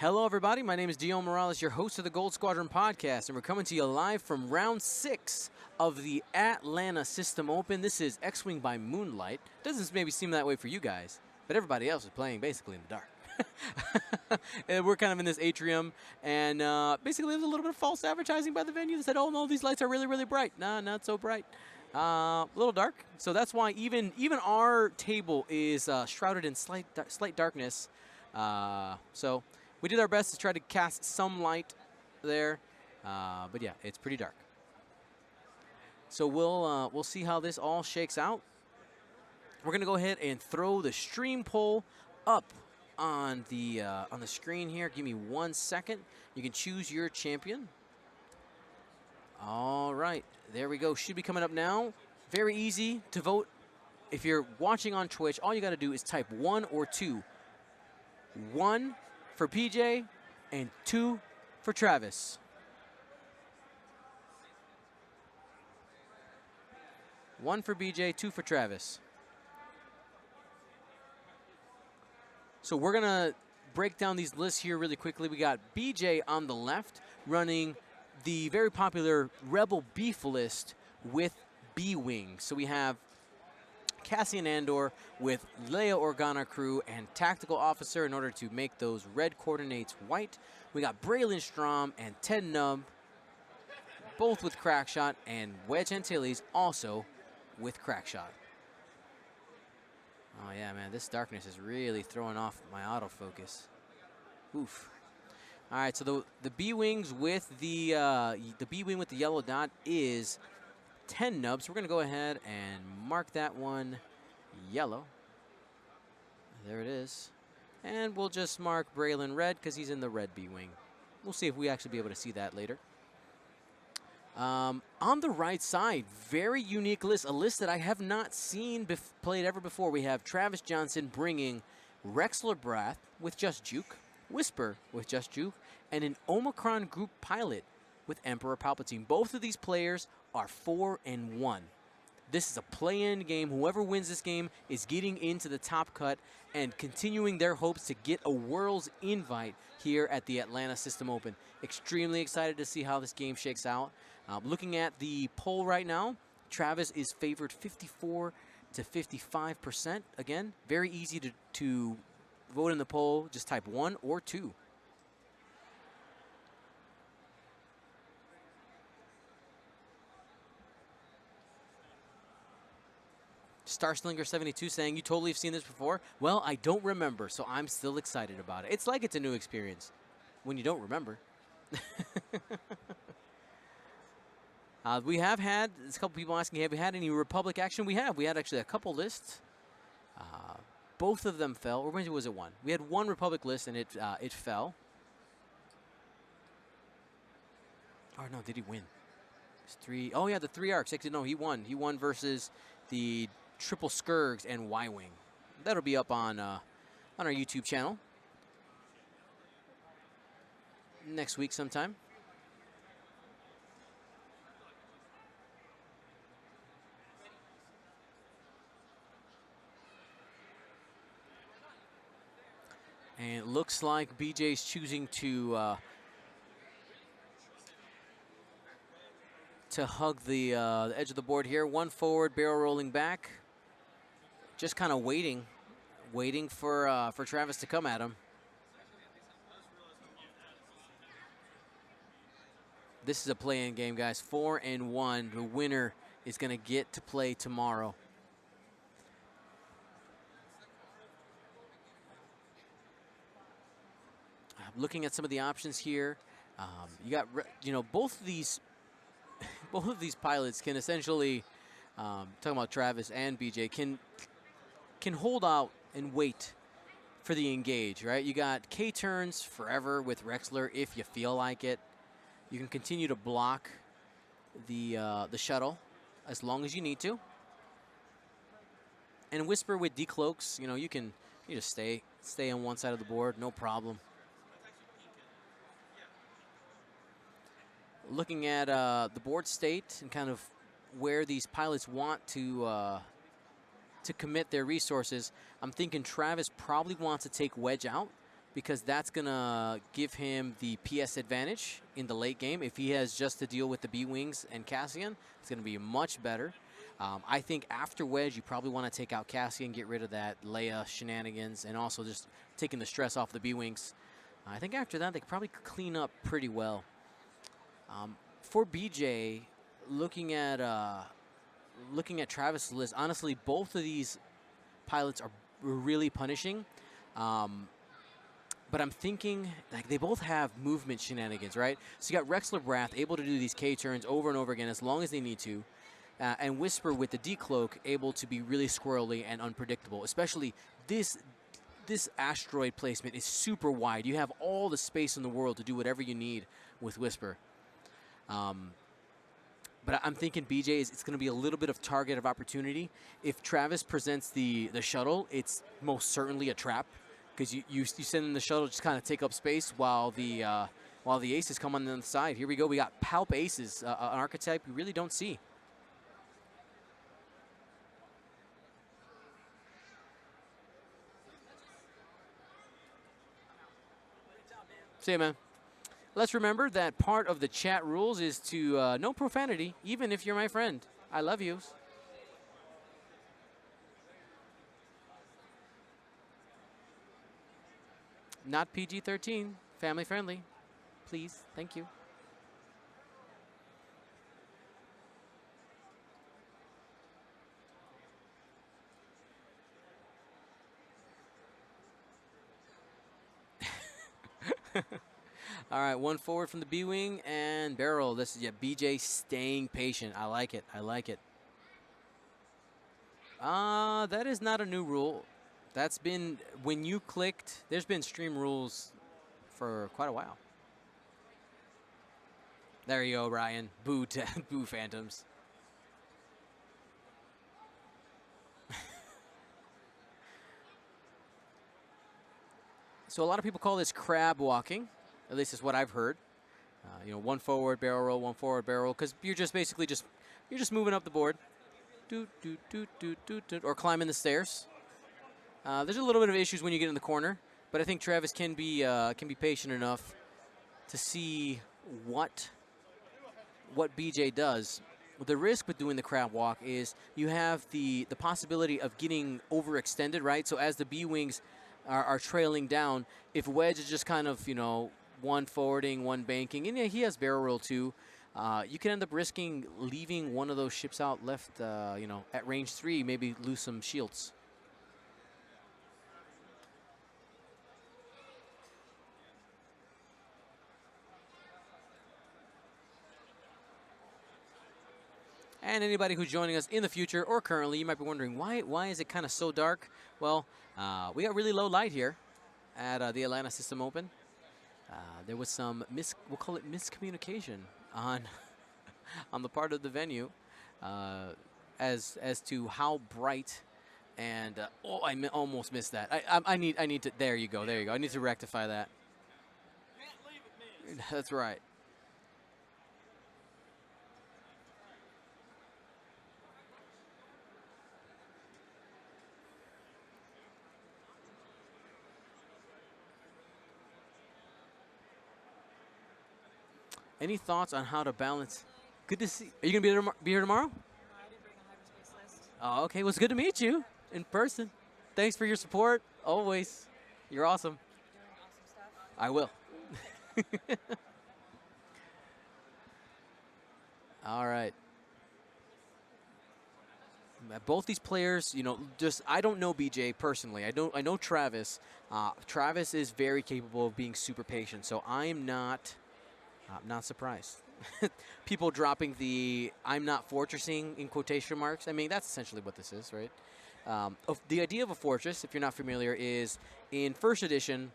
Hello, everybody. My name is Dion Morales, your host of the Gold Squadron podcast, and we're coming to you live from round 6 of the Atlanta System Open. This is X-Wing by Moonlight. Doesn't maybe seem that way for you guys, but everybody else is playing basically in the dark. And we're kind of in this atrium, and basically there's a little bit of false advertising by the venue that said, oh, no, these lights are really, really bright. Nah, not so bright. A little dark. So that's why even our table is shrouded in slight darkness. So we did our best to try to cast some light there, but yeah, it's pretty dark. So we'll see how this all shakes out. We're gonna go ahead and throw the stream poll up on the screen here. Give me 1 second. You can choose your champion. All right, there we go. Should be coming up now. Very easy to vote. If you're watching on Twitch, all you got to do is type 1 or 2. 1 for PJ and 2 for Travis. One for BJ, 2 for Travis. So we're going to break down these lists here really quickly. We got BJ on the left running the very popular Rebel Beef list with B-Wing. So we have Cassian Andor with Leia Organa crew and tactical officer in order to make those red coordinates white. We got Braylon Strom and Ted Nubb, both with Crackshot, and Wedge Antilles also with Crackshot. Oh yeah, man, this darkness is really throwing off my autofocus. Oof. All right, so the B-Wings with the B-Wing with the yellow dot is 10 nubs. We're going to go ahead and mark that one yellow. There it is. And we'll just mark Braylon red because he's in the red B-Wing. We'll see if we actually be able to see that later. On the right side, very unique list, a list that I have not seen played ever before. We have Travis Johnson bringing Rexler Brath with Just Juke, Whisper with Just Juke, and an Omicron group pilot with Emperor Palpatine. Both of these players are 4-1. This is a play-in game. Whoever wins this game is getting into the top cut and continuing their hopes to get a World's invite here at the Atlanta System Open. Extremely excited to see how this game shakes out. Looking at the poll right now, Travis is favored 54 to 55%. Again, very easy to vote in the poll. Just type 1 or 2. Starslinger72 saying, you totally have seen this before? Well, I don't remember, so I'm still excited about it. It's like it's a new experience when you don't remember. We have had, there's a couple people asking, have we had any Republic action? We have. We had actually a couple lists. Both of them fell. Or when was it one? We had one Republic list, and it fell. Oh, no, did he win? It's 3. Oh, yeah, the 3 arcs. Actually, no, he won. He won versus the Triple Skirgs and Y-Wing. That'll be up on our YouTube channel next week sometime. And it looks like BJ's choosing to hug the edge of the board here. 1 forward, barrel rolling back. Just kind of waiting for Travis to come at him. This is a play-in game, guys. 4-1. The winner is going to get to play tomorrow. Looking at some of the options here, you got both of these pilots can essentially, talking about Travis and BJ, can hold out and wait for the engage, right? You got K turns forever with Rexler if you feel like it. You can continue to block the shuttle as long as you need to. And Whisper with decloaks, you just stay on one side of the board, no problem. Looking at the board state and kind of where these pilots want to commit their resources, I'm thinking Travis probably wants to take Wedge out because that's going to give him the PS advantage in the late game. If he has just to deal with the B-Wings and Cassian, it's going to be much better. I think after Wedge, you probably want to take out Cassian, get rid of that Leia shenanigans, and also just taking the stress off the B-Wings. I think after that, they could probably clean up pretty well. For BJ, looking at Travis' list, honestly, both of these pilots are really punishing. But I'm thinking, like, they both have movement shenanigans, right? So you got Rexler Brath able to do these K-turns over and over again as long as they need to. And Whisper with the decloak able to be really squirrely and unpredictable. Especially this asteroid placement is super wide. You have all the space in the world to do whatever you need with Whisper. But I'm thinking BJ it's going to be a little bit of target of opportunity. If Travis presents the shuttle, it's most certainly a trap, because you send in the shuttle just kind of take up space while the aces come on the other side. Here we go. We got Palp aces, an archetype you really don't see. See ya, man. Let's remember that part of the chat rules is to no profanity, even if you're my friend. I love you. Not PG-13, family friendly. Please, thank you. All right, one forward from the B-Wing and barrel. This is, yeah, BJ staying patient. I like it. I like it. That is not a new rule. That's been, when you clicked, there's been stream rules for quite a while. There you go, Ryan. Boo, boo Phantoms. So a lot of people call this crab walking. At least is what I've heard. You know, one forward barrel roll, one forward barrel roll, because you're just basically you're just moving up the board, or climbing the stairs. There's a little bit of issues when you get in the corner, but I think Travis can be patient enough to see what BJ does. The risk with doing the crab walk is you have the possibility of getting overextended, right? So as the B-Wings are trailing down, if Wedge is just kind of, you know, one forwarding, one banking, and yeah, he has barrel roll too, you can end up risking leaving one of those ships out left, you know, at range 3, maybe lose some shields. And anybody who's joining us in the future or currently, you might be wondering, why is it kind of so dark? Well, we got really low light here at the Atlanta System Open. There was some we'll call it miscommunication on on the part of the venue as to how bright and oh, I almost missed that. I need to, there you go. I need to rectify that. That's right. Any thoughts on how to balance? Good to see. Are you going to be here tomorrow? No, I didn't bring a hyperspace list. Oh, okay. Well, it's good to meet you in person. Thanks for your support. Always. You're awesome. Doing awesome stuff. I will. All right. Both these players, you know, I don't know BJ personally. I know Travis. Travis is very capable of being super patient, so I'm not surprised. People dropping the "I'm not fortressing" in quotation marks. I mean, that's essentially what this is, right? The idea of a fortress, if you're not familiar, is in first edition,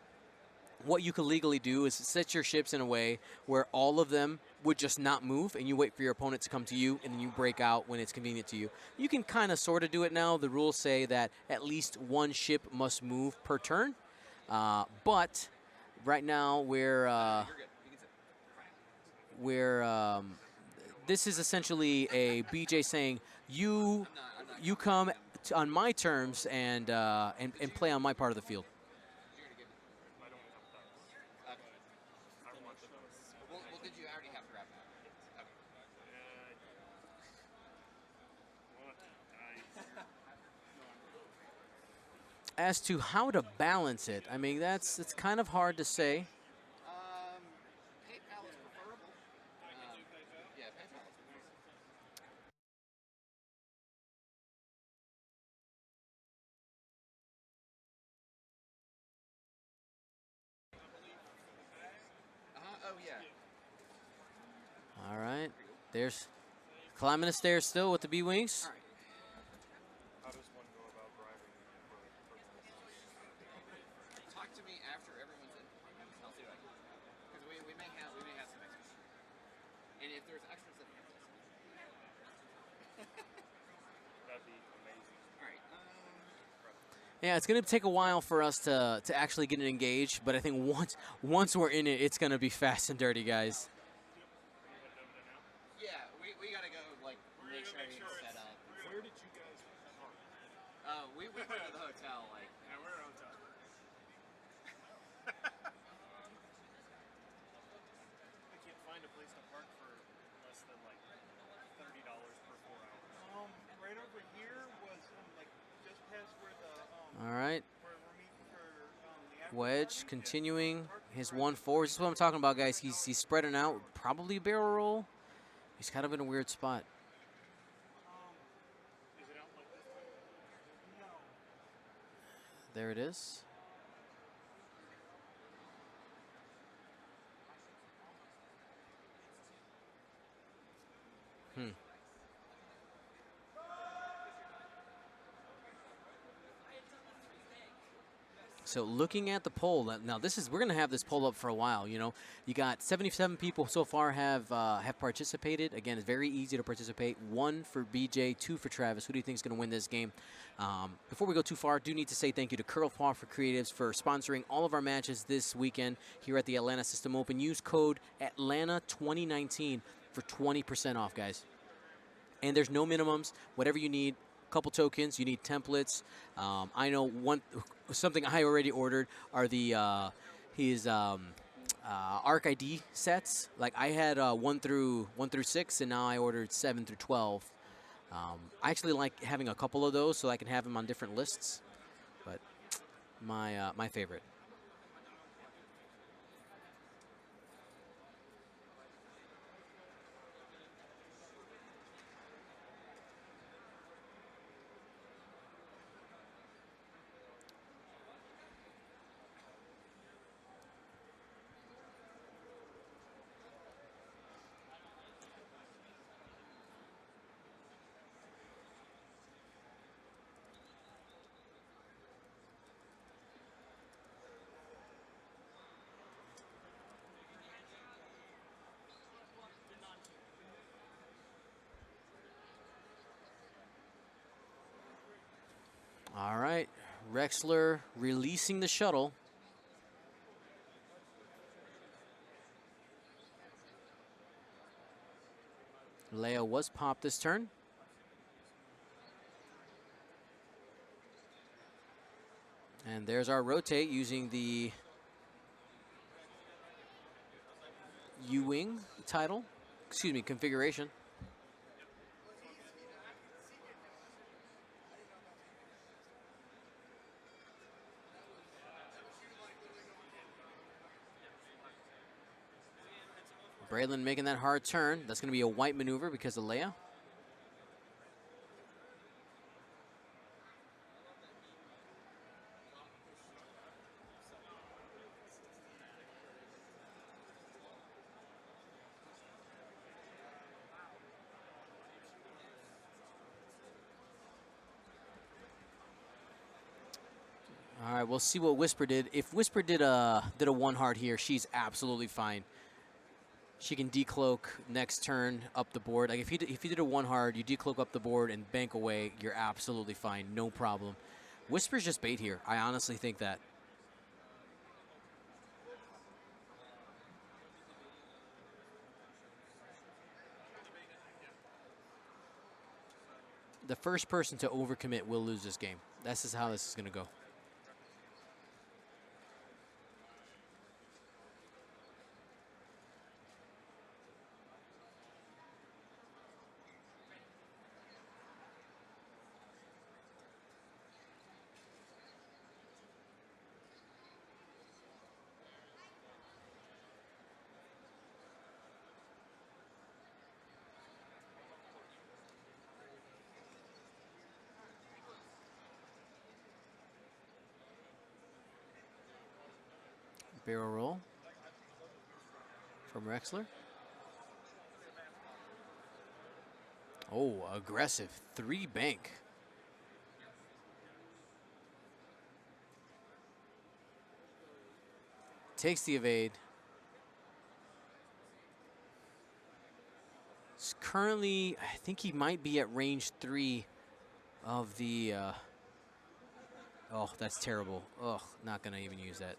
what you can legally do is set your ships in a way where all of them would just not move, and you wait for your opponent to come to you, and then you break out when it's convenient to you. You can kind of sort of do it now. The rules say that at least one ship must move per turn, but right now this is essentially a BJ saying you come on my terms and play on my part of the field. As to how to balance it, I mean, it's kind of hard to say. PayPal is preferable. Yeah, PayPal is preferable. Oh yeah. All right, there's climbing the stairs still with the B wings. All right. How does one go about driving Talk to me after everyone's in. I'll see what I can do. Because we may have some extras. And if there's extras, then That'd be amazing. all right. Yeah, it's gonna take a while for us to actually get it engaged, but I think once we're in it, it's gonna be fast and dirty, guys. Yeah, we gotta go like make sure everything's set up. Where did you guys park? We went to the hotel like. Yeah, we're in a hotel. I can't find a place to park for less than like $30 per 4 hours. Right over here was like just past where the All right, where we're meeting for the after Wedge party. continuing his 1-4. This is what I'm talking about, guys. He's spreading out, probably barrel roll. He's kind of in a weird spot. Is it out like this? No. There it is. So looking at the poll, now we're going to have this poll up for a while. You know, you got 77 people so far have participated. Again, it's very easy to participate. 1 for BJ, 2 for Travis. Who do you think is going to win this game? Before we go too far, I do need to say thank you to Paw Creatives for sponsoring all of our matches this weekend here at the Atlanta System Open. Use code Atlanta2019 for 20% off, guys. And there's no minimums. Whatever you need. Couple tokens. You need templates. I know something I already ordered are the his ARC ID sets. Like I had 1 through 6, and now I ordered 7 through 12. I actually like having a couple of those so I can have them on different lists. But my favorite. All right, Rexler releasing the shuttle. Leia was popped this turn. And there's our rotate using the U-Wing title, configuration. Braylon making that hard turn. That's going to be a white maneuver because of Leia. All right, we'll see what Whisper did. If Whisper did a 1 hard here, she's absolutely fine. She can decloak next turn up the board. Like if you did a 1 hard, you decloak up the board and bank away, you're absolutely fine, no problem. Whisper's just bait here. I honestly think that. The first person to overcommit will lose this game. This is how this is going to go. Barrel roll from Rexler. Oh, aggressive 3-bank. Takes the evade. It's currently, I think he might be at range 3 of the. Oh, that's terrible. Oh, not gonna even use that.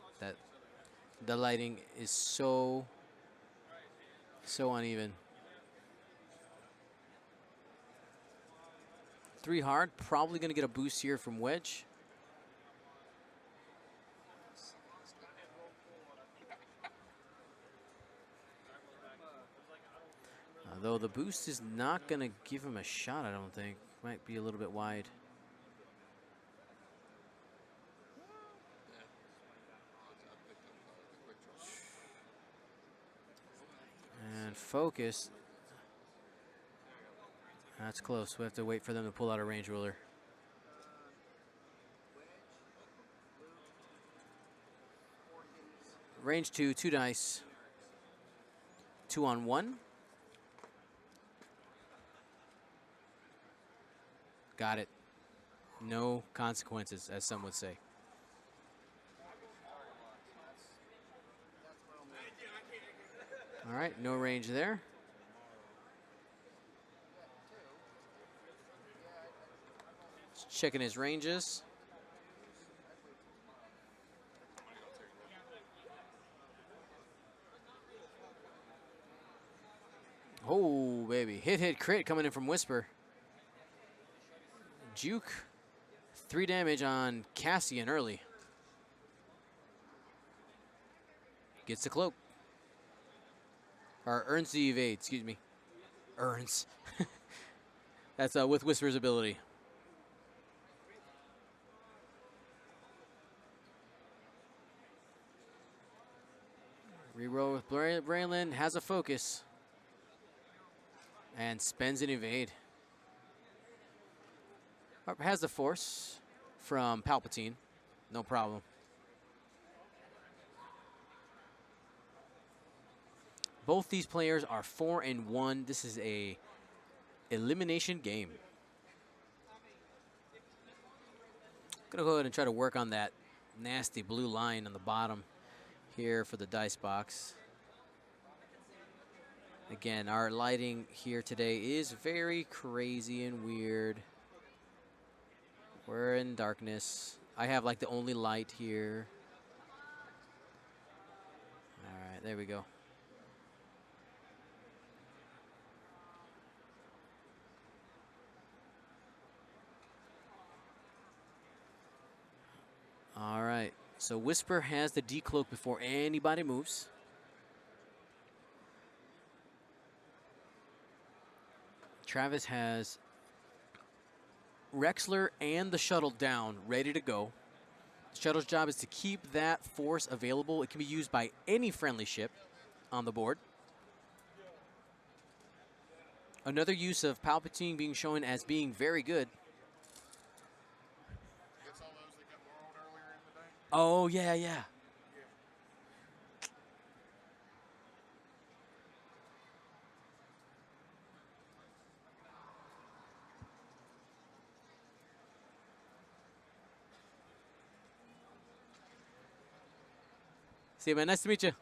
The lighting is so uneven. 3 hard, probably gonna get a boost here from Wedge. Though the boost is not gonna give him a shot, I don't think. Might be a little bit wide. And focus. That's close. We have to wait for them to pull out a range ruler. Range 2, 2 dice. 2 on 1. Got it. No consequences, as some would say. All right, no range there. Just checking his ranges. Oh, baby. Hit, crit coming in from Whisper. Juke. 3 damage on Cassian early. Gets the cloak. Or earns the evade, excuse me. Earns. That's with Whisper's ability. Reroll with Braylon, has a focus. And spends an evade. Has the force from Palpatine. No problem. Both these players are 4-1. This is a elimination game. Gonna go ahead and try to work on that nasty blue line on the bottom here for the dice box. Again, our lighting here today is very crazy and weird. We're in darkness. I have like the only light here. All right, there we go. All right, so Whisper has the decloak before anybody moves. Travis has Rexler and the shuttle down, ready to go. The shuttle's job is to keep that force available. It can be used by any friendly ship on the board. Another use of Palpatine being shown as being very good. Oh, yeah, yeah. See you, man. Nice to meet you.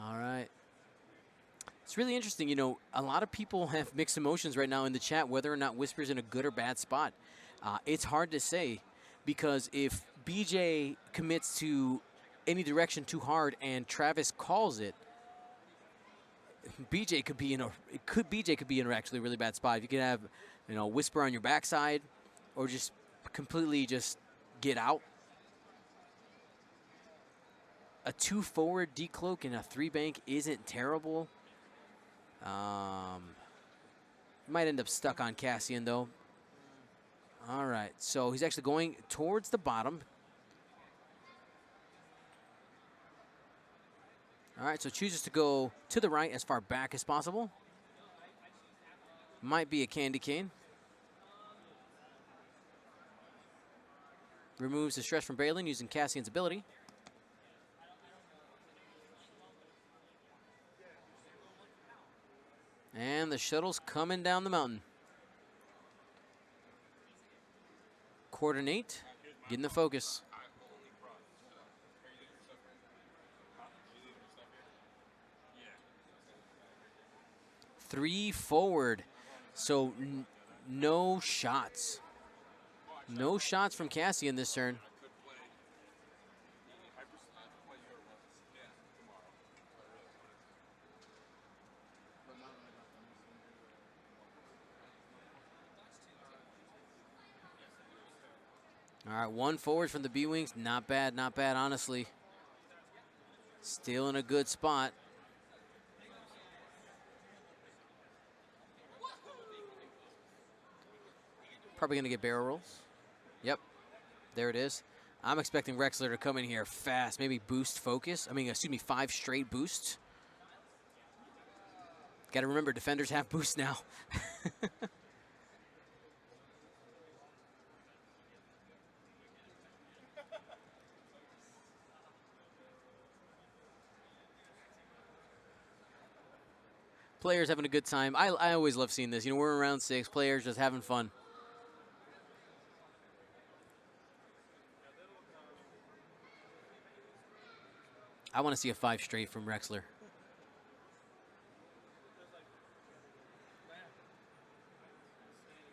All right. It's really interesting. You know, a lot of people have mixed emotions right now in the chat whether or not Whisper's in a good or bad spot. It's hard to say because if BJ commits to any direction too hard and Travis calls it, BJ could be in a actually really bad spot. If you could have, you know, Whisper on your backside or just completely just get out. A 2 forward decloak and a 3 bank isn't terrible. Might end up stuck on Cassian though. All right, so he's actually going towards the bottom. All right, so chooses to go to the right as far back as possible. Might be a candy cane. Removes the stress from Braylon using Cassian's ability. And the shuttle's coming down the mountain. Coordinate, getting the focus. 3 forward. So no shots. No shots from Cassian this turn. All right, 1 forward from the B-Wings. Not bad, honestly. Still in a good spot. Probably going to get barrel rolls. Yep, there it is. I'm expecting Rexler to come in here fast. Maybe boost focus. I mean, excuse me, 5 straight boosts. Got to remember, defenders have boosts now. Players having a good time. I always love seeing this. You know, we're in round 6. Players just having fun. I want to see a 5 straight from Rexler.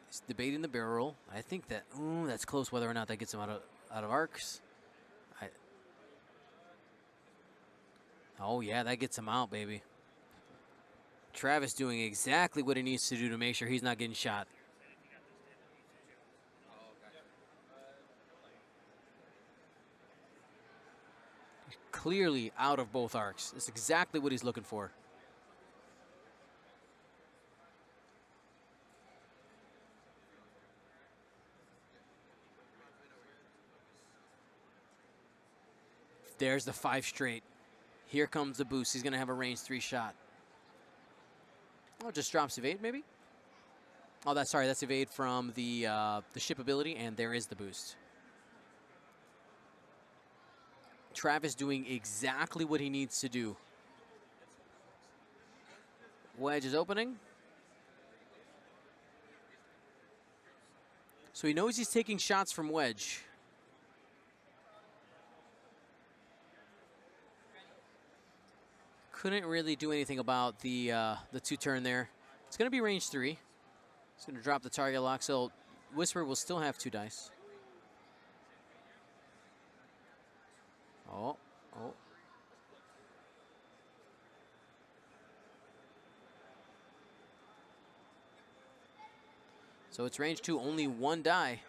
He's debating the barrel roll. I think that that's close whether or not that gets him out of arcs. Oh yeah, that gets him out, baby. Travis doing exactly what he needs to do to make sure he's not getting shot. Clearly out of both arcs. That's exactly what he's looking for. There's the 5 straight. Here comes the boost. He's going to have a range 3 shot. Oh, just drops evade, maybe? Oh, that's evade from the ship ability, and there is the boost. Travis doing exactly what he needs to do. Wedge is opening. So he knows he's taking shots from Wedge. Couldn't really do anything about the 2-turn there. It's going to be range 3. It's going to drop the target lock, so Whisper will still have 2 dice. Oh. So it's range 2, only 1 die.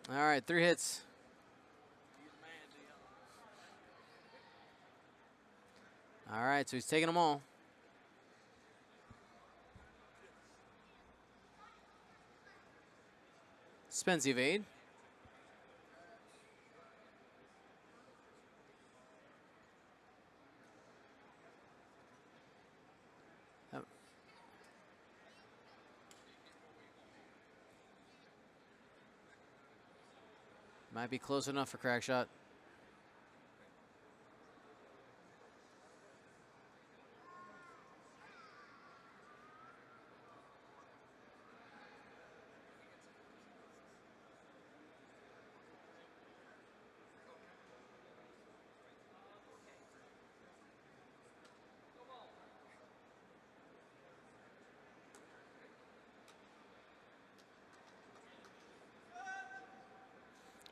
All right, 3 hits. All right, so he's taking them all. Spends the evade. Might be close enough for crack shot.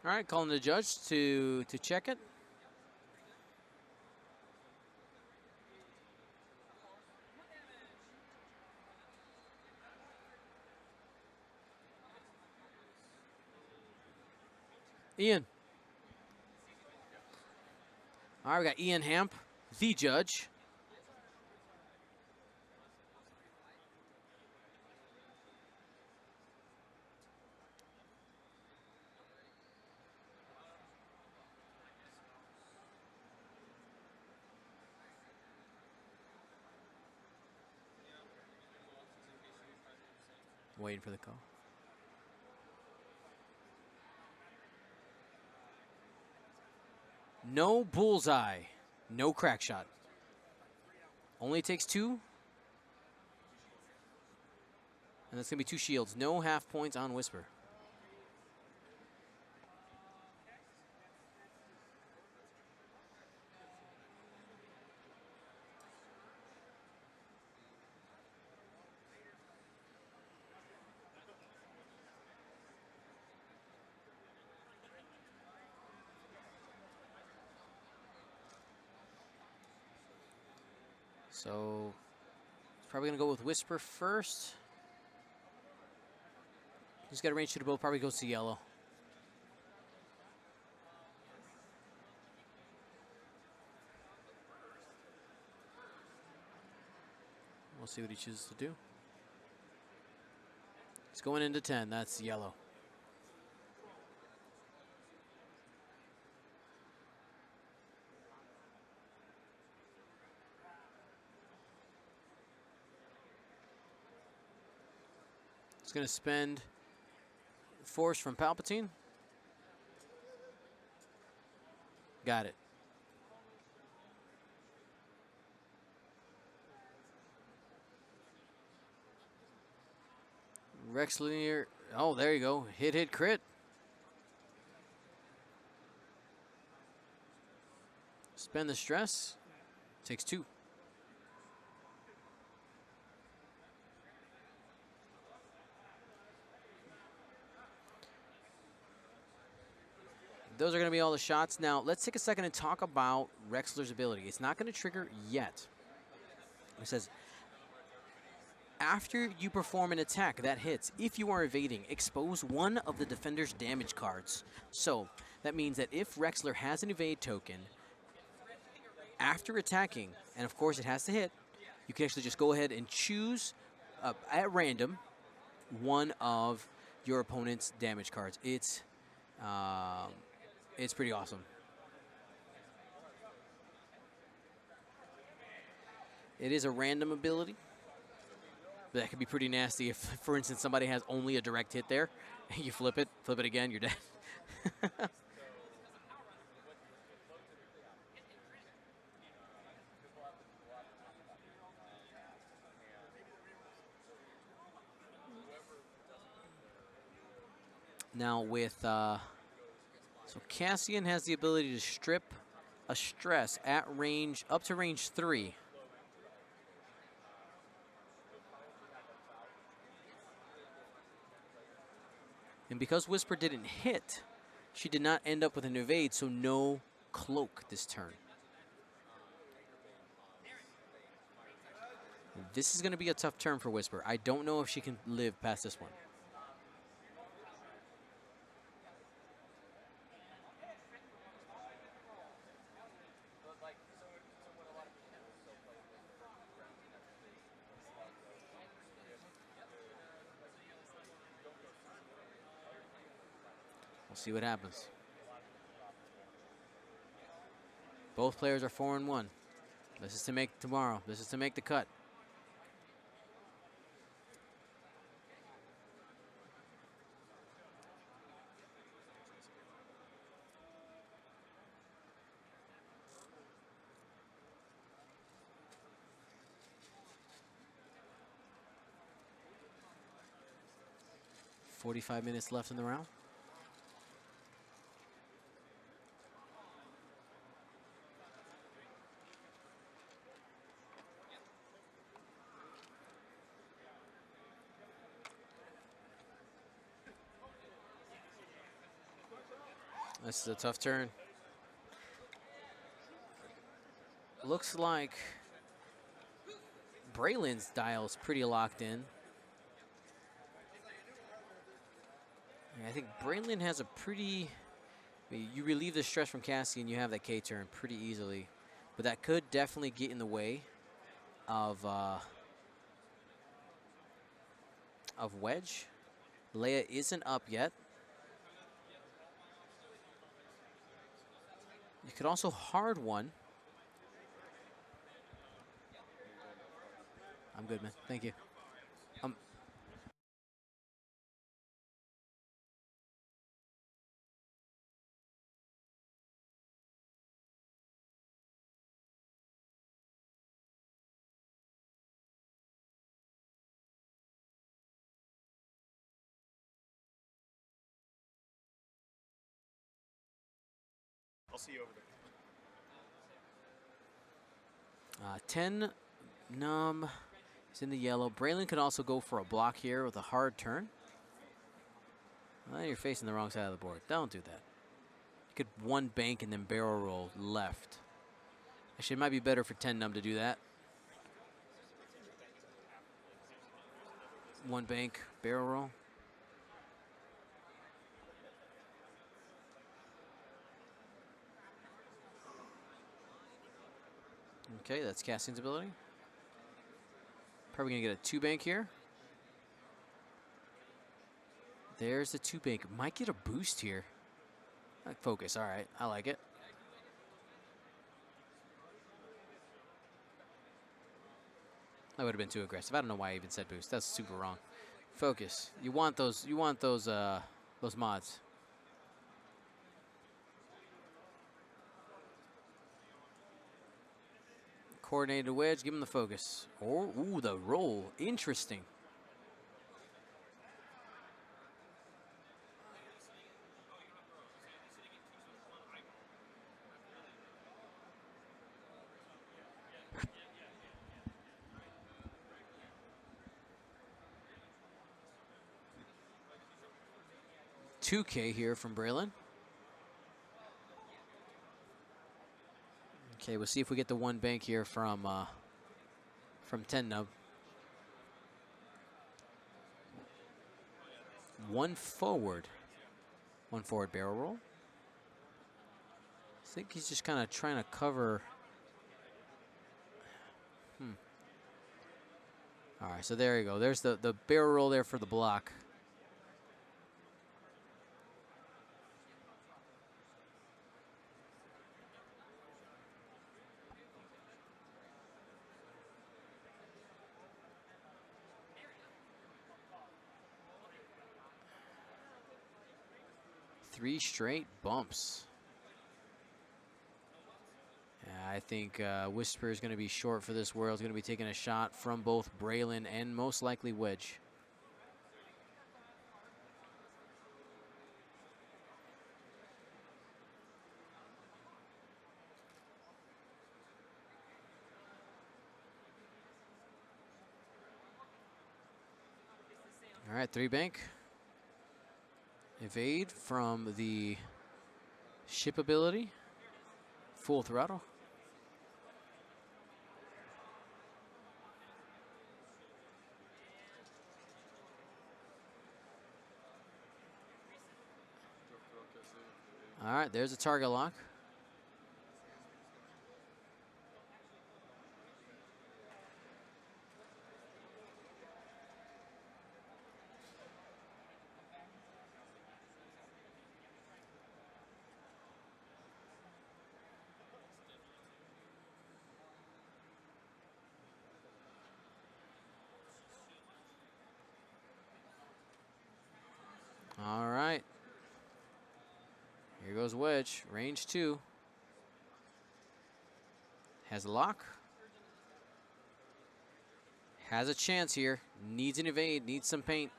All right, calling the judge to check it. Ian. All right, we got Ian Hamp, the judge. Waiting for the call. No bullseye. No crack shot. Only takes 2. And that's going to be 2 shields. No half points on Whisper. So, probably going to go with Whisper first. He's got a range to both. Probably goes to yellow. We'll see what he chooses to do. He's going into 10. That's yellow. He's going to spend Force from Palpatine. Got it. Rex Linear. Oh, there you go. Hit, hit, crit. Spend the stress. Takes 2. Those are going to be all the shots. Now, let's take a second and talk about Rexler's ability. It's not going to trigger yet. It says, after you perform an attack that hits, if you are evading, expose one of the defender's damage cards. So, that means that if Rexler has an evade token, after attacking, and of course it has to hit, you can actually just go ahead and choose at random one of your opponent's damage cards. It's pretty awesome. It is a random ability, but that could be pretty nasty if, for instance, somebody has only a direct hit there. You flip it again, you're dead. Now with, so Cassian has the ability to strip a stress at range, up to range 3. And because Whisper didn't hit, she did not end up with an evade, so no cloak this turn. This is going to be a tough turn for Whisper. I don't know if she can live past this one. We'll see what happens. Both players are 4-1. This is to make tomorrow. This is to make the cut. .45 minutes left in the round. This is a tough turn. Looks like Braylon's dial is pretty locked in. Yeah, I think Braylon has a pretty... You relieve the stress from Cassian, you have that K turn pretty easily. But that could definitely get in the way of Wedge. Leia isn't up yet. You could also hard one. I'm good, man. Thank you. I'll see you over there. 10 num. He's in the yellow. Braylon could also go for a block here with a hard turn. Well, you're facing the wrong side of the board. Don't do that. You could one bank and then barrel roll left. Actually, it might be better for 10 num to do that. One bank, barrel roll. Okay, that's Casting's ability. Probably gonna get a 2 bank here. There's the 2 bank. Might get a boost here. Focus, all right, I like it. That would have been too aggressive. I don't know why I even said boost. That's super wrong. Focus. You want those mods. Coordinated wedge, give him the focus. Or, ooh, the roll. Interesting. $2K here from Braylon. Okay, we'll see if we get the 1 bank here from 10 nub. 1 forward. 1 forward barrel roll. I think he's just kind of trying to cover. All right, so there you go. There's the barrel roll there for the block. Three straight bumps. Yeah, I think Whisper is going to be short for this world. He's going to be taking a shot from both Braylon and most likely Wedge. All right, 3 bank. Evade from the ship ability. Full throttle. All right, there's a target lock. All right. Here goes Wedge, range 2. Has a lock. Has a chance here. Needs an evade, needs some paint.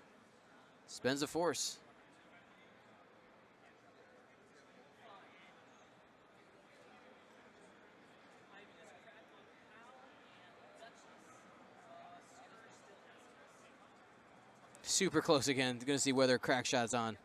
Spends a force. Super close again. Gonna see whether crack shot's on.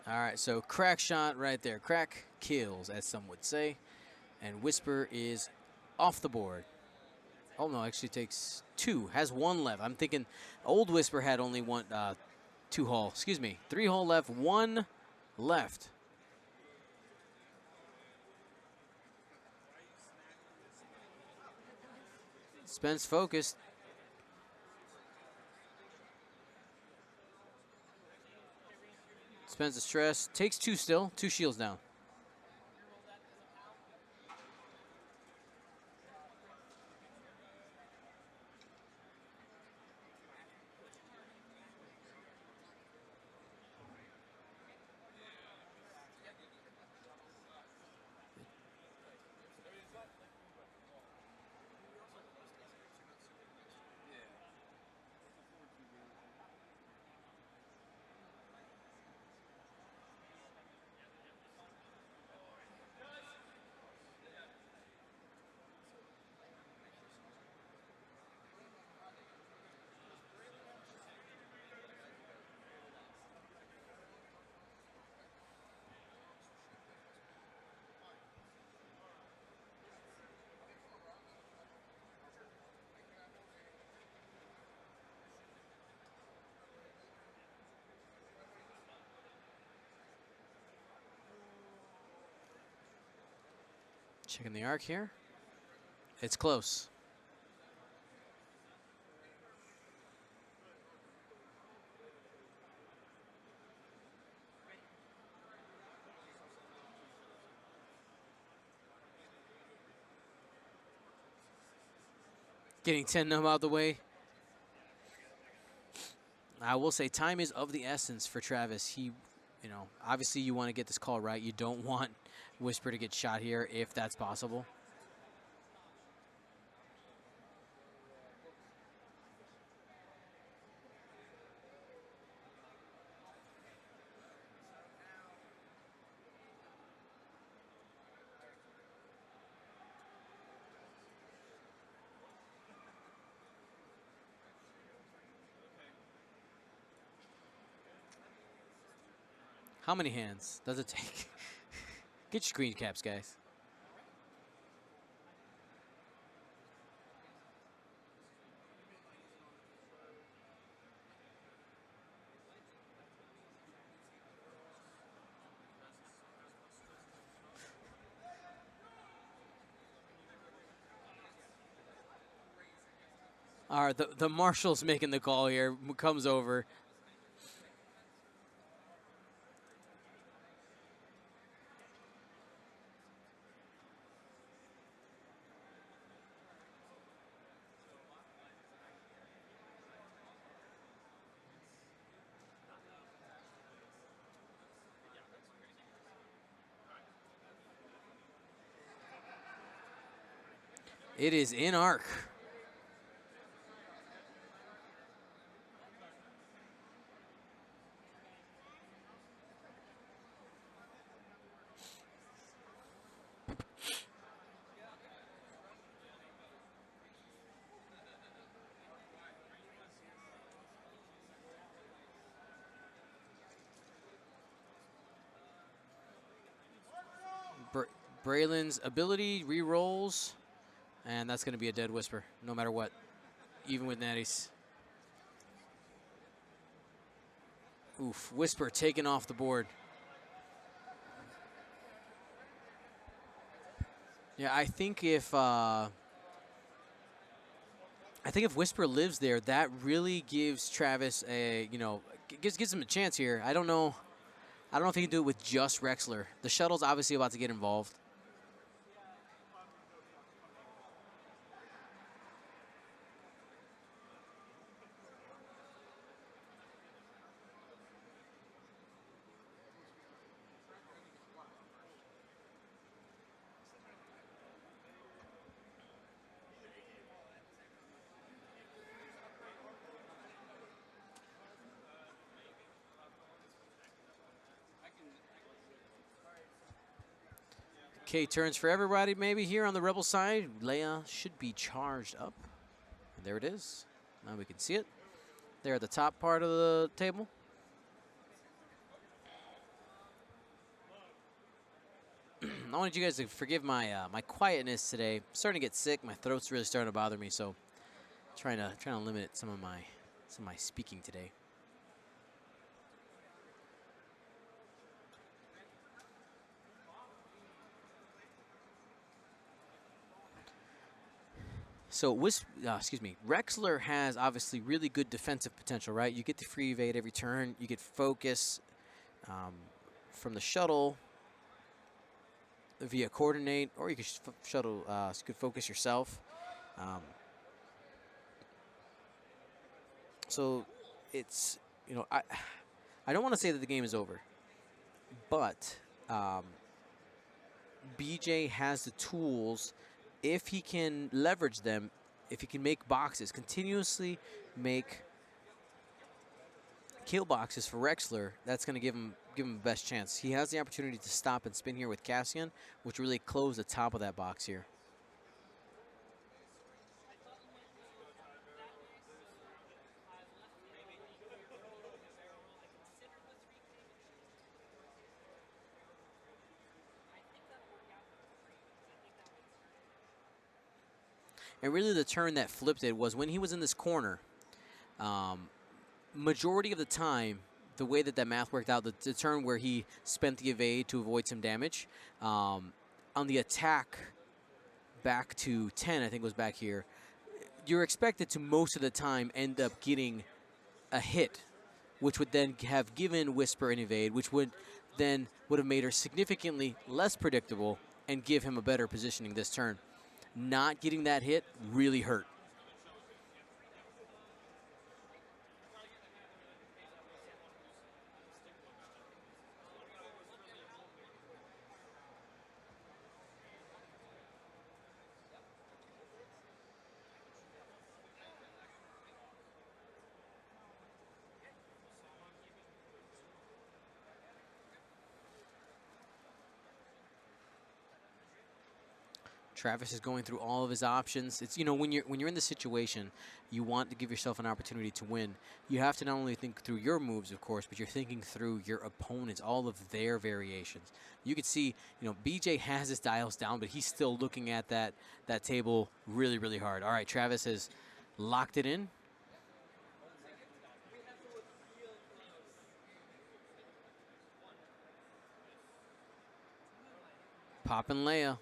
All right, so crack shot right there. Crack kills, as some would say. And Whisper is off the board. Oh, no, actually takes 2. Has 1 left. I'm thinking old Whisper had only 2 hull. Excuse me. 3 hull left, 1 left. Spence focused. Spends the stress. Takes 2 still. 2 shields down. Checking the arc here. It's close. Getting 10 numb out of the way. I will say time is of the essence for Travis. He, you know, obviously you want to get this call right. You don't want Whisper to get shot here if that's possible. How many hands does it take? Get your screen caps, guys. All right, the marshal's making the call here. Comes over. It is in arc. Braylon's ability re-rolls, and that's going to be a dead Whisper, no matter what, even with natties. Oof, Whisper taken off the board. Yeah, I think if Whisper lives there, that really gives Travis a, you know, gives him a chance here. I don't know if he can do it with just Rexler. The shuttle's obviously about to get involved. Okay, turns for everybody maybe here on the Rebel side. Leia should be charged up. And there it is. Now we can see it. There at the top part of the table. I wanted you guys to forgive my my quietness today. I'm starting to get sick. My throat's really starting to bother me, so trying to limit some of my speaking today. So, Rexler has obviously really good defensive potential, right? You get the free evade every turn, you get focus, from the shuttle via coordinate, or you could shuttle. You could focus yourself. Um, so it's I don't want to say that the game is over, but BJ has the tools if he can leverage them. If he can make boxes, continuously make kill boxes for Rexler, that's going to give him the best chance. He has the opportunity to stop and spin here with Cassian, which really close the top of that box here. And really the turn that flipped it was when he was in this corner. Majority of the time, the way that math worked out, the turn where he spent the evade to avoid some damage, on the attack back to 10, I think was back here, you're expected to most of the time end up getting a hit, which would then have given Whisper an evade, which would have made her significantly less predictable and give him a better positioning this turn. Not getting that hit really hurt. Travis is going through all of his options. It's when you're in this situation, you want to give yourself an opportunity to win. You have to not only think through your moves, of course, but you're thinking through your opponents, all of their variations. You could see, BJ has his dials down, but he's still looking at that table really, really hard. All right, Travis has locked it in. Pop and Leia.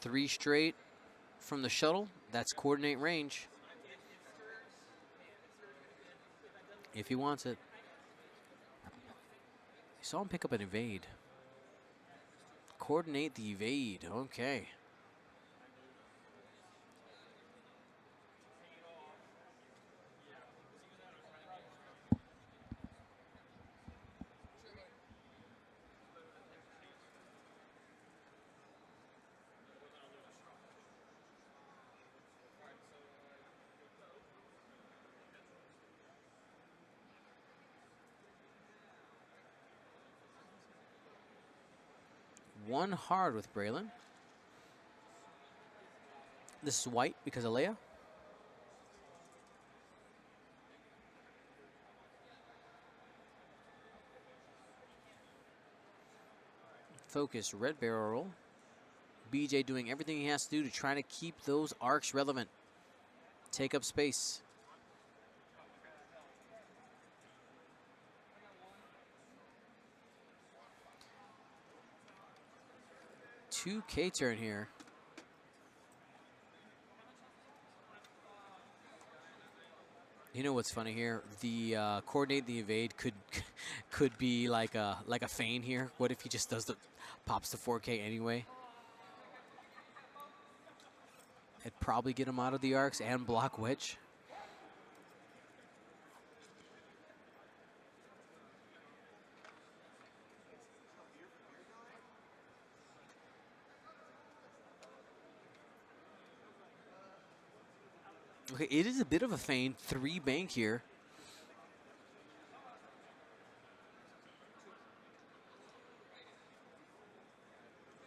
3 straight from the shuttle. That's coordinate range. If he wants it. You saw him pick up an evade. Coordinate the evade. Okay. One hard with Braylon. This is white because of Leia. Focus, red barrel. BJ doing everything he has to do to try to keep those arcs relevant. Take up space. 2K turn here. You know what's funny here? The coordinate the evade could be like a feign here. What if he just pops the 4K anyway? It'd probably get him out of the arcs and block Wedge. Okay, it is a bit of a feint. 3 bank here.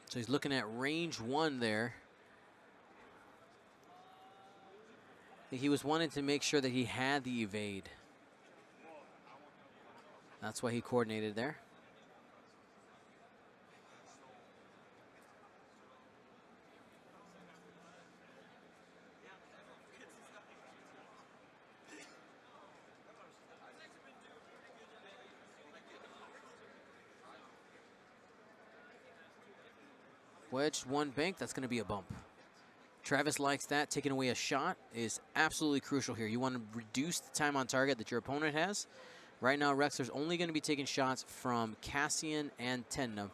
So he's looking at range 1 there. He was wanting to make sure that he had the evade. That's why he coordinated there. Wedged 1 bank, that's going to be a bump. Travis likes that. Taking away a shot is absolutely crucial here. You want to reduce the time on target that your opponent has. Right now, Rexler's only going to be taking shots from Cassian and Tenna.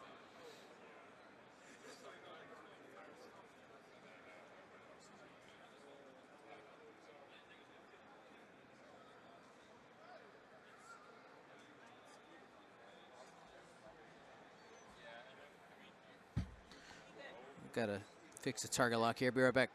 Got to fix the target lock here. Be right back.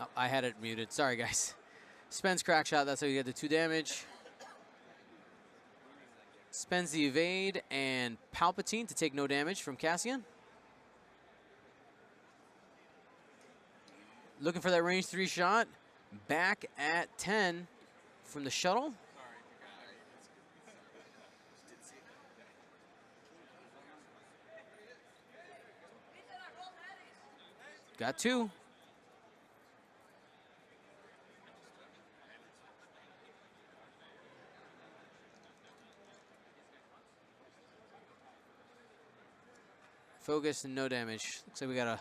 Oh, I had it muted. Sorry, guys. Spends crack shot. That's how you get the 2 damage. Spends the evade and Palpatine to take no damage from Cassian. Looking for that range 3 shot. Back at 10 from the shuttle. Got 2. Focus and no damage. Looks like we got a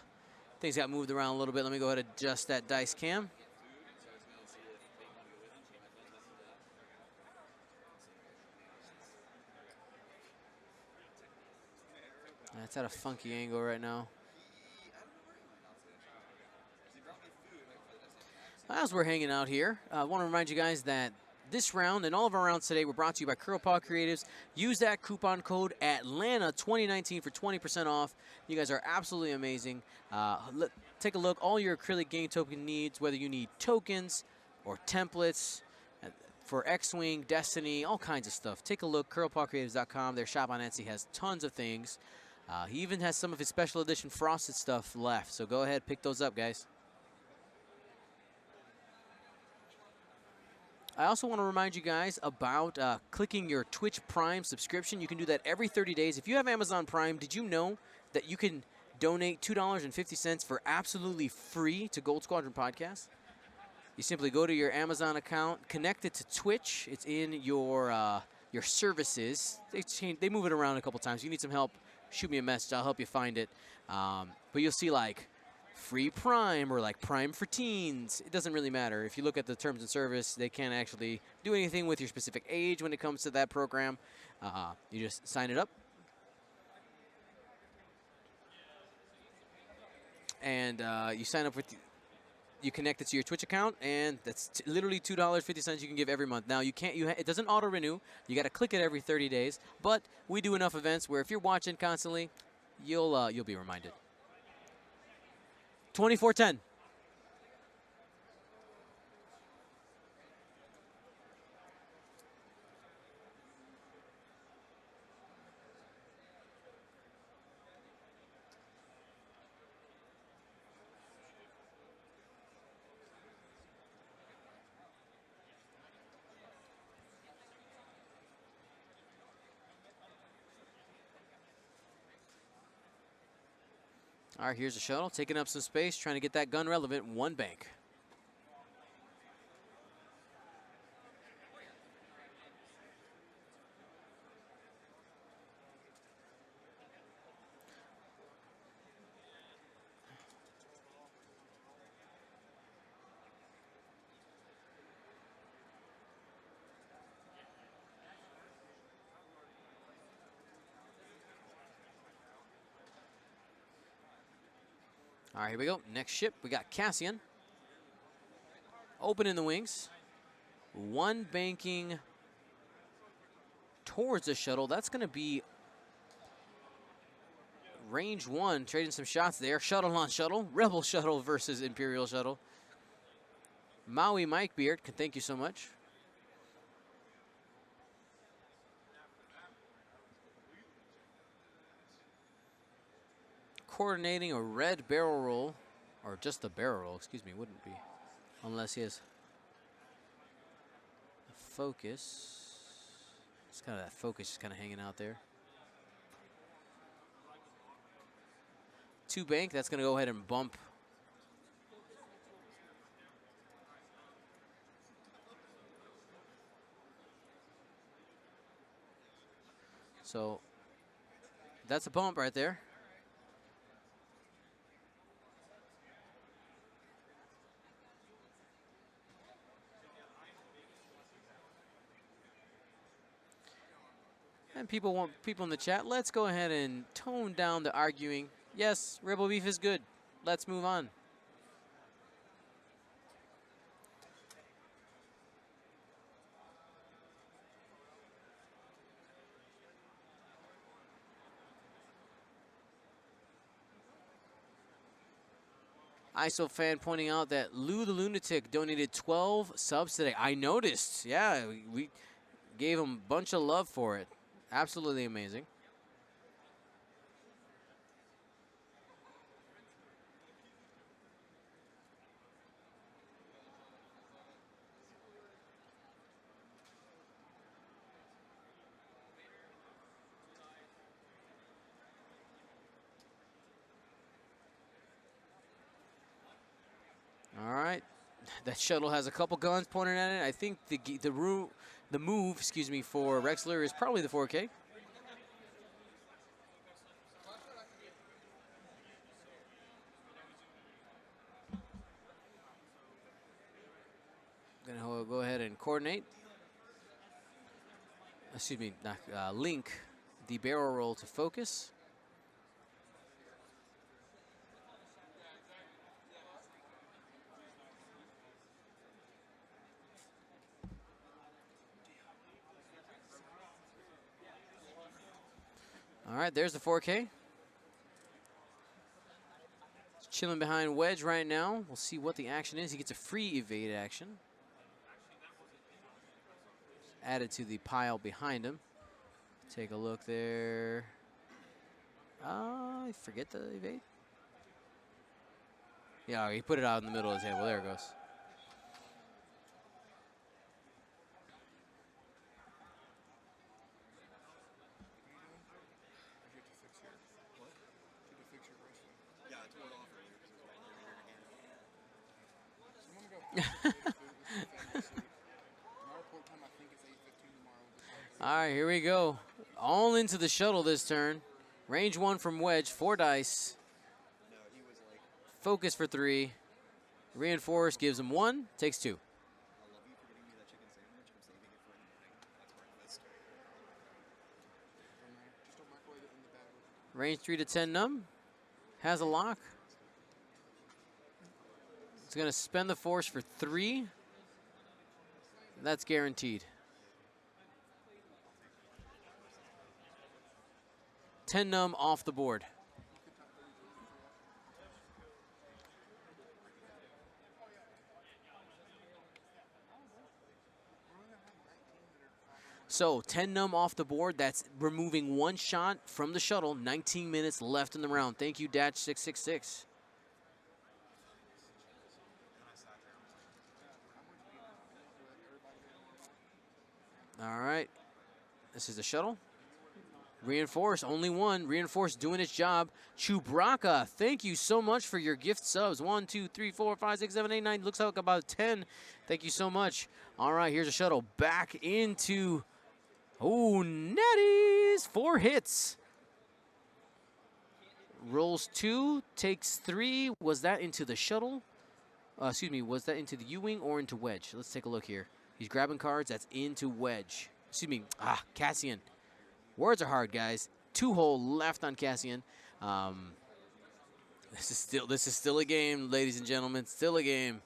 things got moved around a little bit. Let me go ahead and adjust that dice cam. That's at a funky angle right now. As we're hanging out here, I want to remind you guys that this round and all of our rounds today were brought to you by Paw Creatives. Use that coupon code Atlanta2019 for 20% off. You guys are absolutely amazing. Take a look. All your acrylic game token needs, whether you need tokens or templates for X-Wing, Destiny, all kinds of stuff. Take a look. CurlPawCreatives.com. Their shop on Etsy has tons of things. He even has some of his special edition frosted stuff left. So go ahead, pick those up, guys. I also want to remind you guys about clicking your Twitch Prime subscription. You can do that every 30 days. If you have Amazon Prime, did you know that you can donate $2.50 for absolutely free to Gold Squadron Podcast? You simply go to your Amazon account, connect it to Twitch. It's in your services. They move it around a couple times. If you need some help, shoot me a message. I'll help you find it. But you'll see like free Prime or like Prime for teens. It doesn't really matter. If you look at the terms and service, they can't actually do anything with your specific age when it comes to that program. You just sign it up. And you sign up with, you connect it to your Twitch account, and that's literally $2.50 you can give every month. Now you can't, it doesn't auto renew. You got to click it every 30 days. But we do enough events where if you're watching constantly, you'll be reminded. 24-10. All right, here's the shuttle, taking up some space, trying to get that gun relevant. One bank. All right, here we go. Next ship, we got Cassian. Open in the wings. One banking towards the shuttle. That's going to be range one, trading some shots there. Shuttle on shuttle. Rebel shuttle versus Imperial shuttle. Maui Mike Beard, thank you so much. Coordinating a red barrel roll, or just a barrel roll, excuse me, wouldn't be, unless he has a focus. It's kind of that focus just kind of hanging out there. Two bank, that's going to go ahead and bump. So that's a bump right there. And people in the chat, let's go ahead and tone down the arguing. Yes, Rebel Beef is good. Let's move on. ISO fan pointing out that Lou the Lunatic donated 12 subs today. I noticed. Yeah, we gave him a bunch of love for it. Absolutely amazing. All right, that shuttle has a couple guns pointed at it. I think the move, excuse me, for Rexler is probably the 4K. Gonna go ahead and coordinate. Excuse me, link the barrel roll to focus. All right, there's the 4K. Chilling behind Wedge right now. We'll see what the action is. He gets a free evade action. Added to the pile behind him. Take a look there. I forget the evade. Yeah, he put it out in the middle of the table. There it goes. All right, here we go. All into the shuttle this turn. Range one from Wedge, 4 dice. Focus for 3. Reinforce gives him 1, takes 2. Range 3 to 10 numb. Has a lock. It's going to spend the force for 3. That's guaranteed. 10 numb off the board. So 10 numb off the board. That's removing 1 shot from the shuttle. 19 minutes left in the round. Thank you, Datch666. All right. This is the shuttle. Reinforce, only one. Reinforce doing its job. Chewbacca, thank you so much for your gift subs. 1, 2, 3, 4, 5, 6, 7, 8, 9. Looks like about 10. Thank you so much. All right, here's a shuttle back into. Oh, netties. 4 hits. Rolls 2, takes 3. Was that into the shuttle? Excuse me, was that into the U-wing or into wedge? Let's take a look here. He's grabbing cards. That's into wedge. Excuse me. Cassian. Words are hard, guys. 2-hole left on Cassian. This is still a game, ladies and gentlemen. Still a game.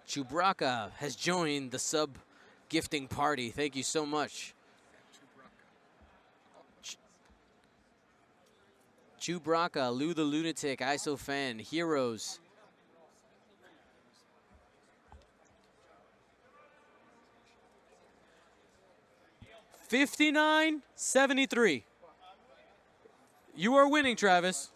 Chewbacca has joined the sub gifting party. Thank you so much. Chewbacca, Lou the Lunatic, ISO Fan, Heroes. $59.73. You are winning, Travis.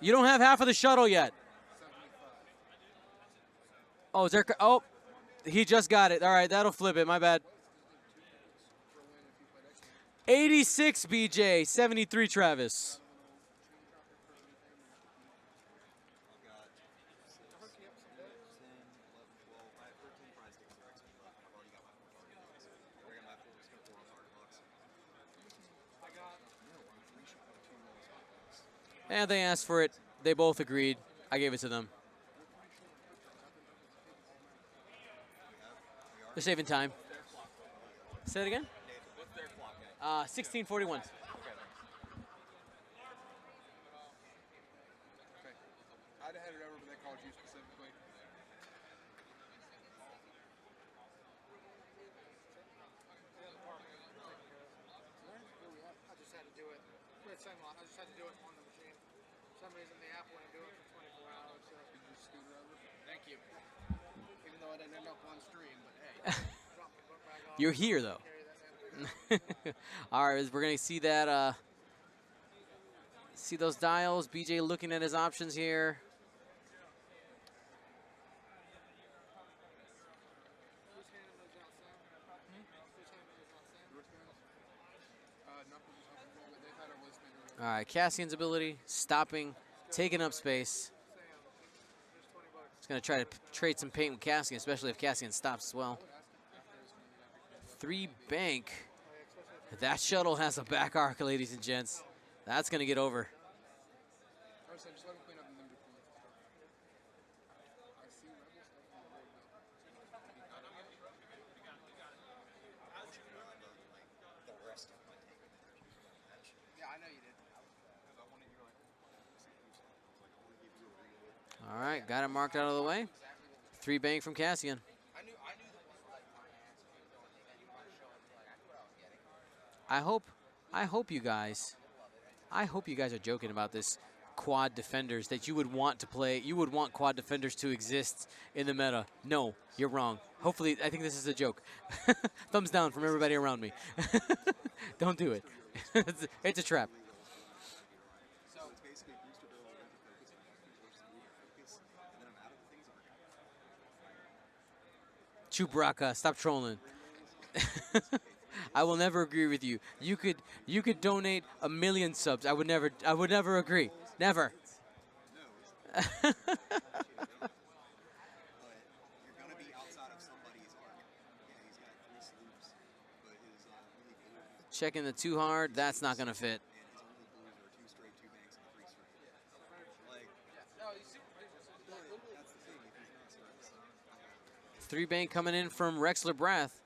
You don't have half of the shuttle yet. Oh, is there? Oh, he just got it. All right, that'll flip it. My bad. 86 BJ, 73 Travis. And they asked for it. They both agreed. I gave it to them. They're saving time. Say it again? 1641. I'd have had it over, but they called you specifically. I just had to do it. I just had to do it on the machine. For some reason, the app wouldn't do it for 24 hours. So. Did you scooter over? Thank you. Even though I didn't end up on stream, but hey. Drop the book back off. You're here, though. All right, we're going to see that. See those dials. BJ looking at his options here. All right, Cassian's ability, stopping, taking up space. He's going to try to trade some paint with Cassian, especially if Cassian stops as well. 3 bank. That shuttle has a back arc, ladies and gents. That's going to get over. All right, got it marked out of the way. 3 bank from Cassian. I hope you guys are joking about this quad defenders, that you would want to play. You would want quad defenders to exist in the meta. No, you're wrong. Hopefully, I think this is a joke. Thumbs down from everybody around me. Don't do it. It's a trap. Chewbacca, stop trolling. I will never agree with you. You could donate 1 million subs. I would never agree. Never. Checking the 2 hard. That's not gonna fit. Three bank coming in from Rexler Brath.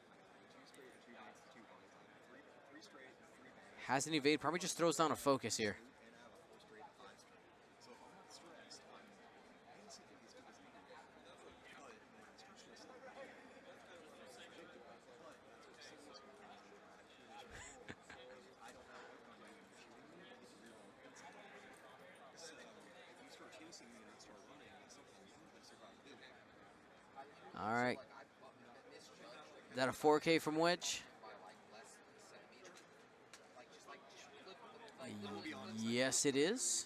Has an evade, probably just throws down a focus here. All Is that a 4K from wedge? by like less than a centimeter. Like just like Yes, it is.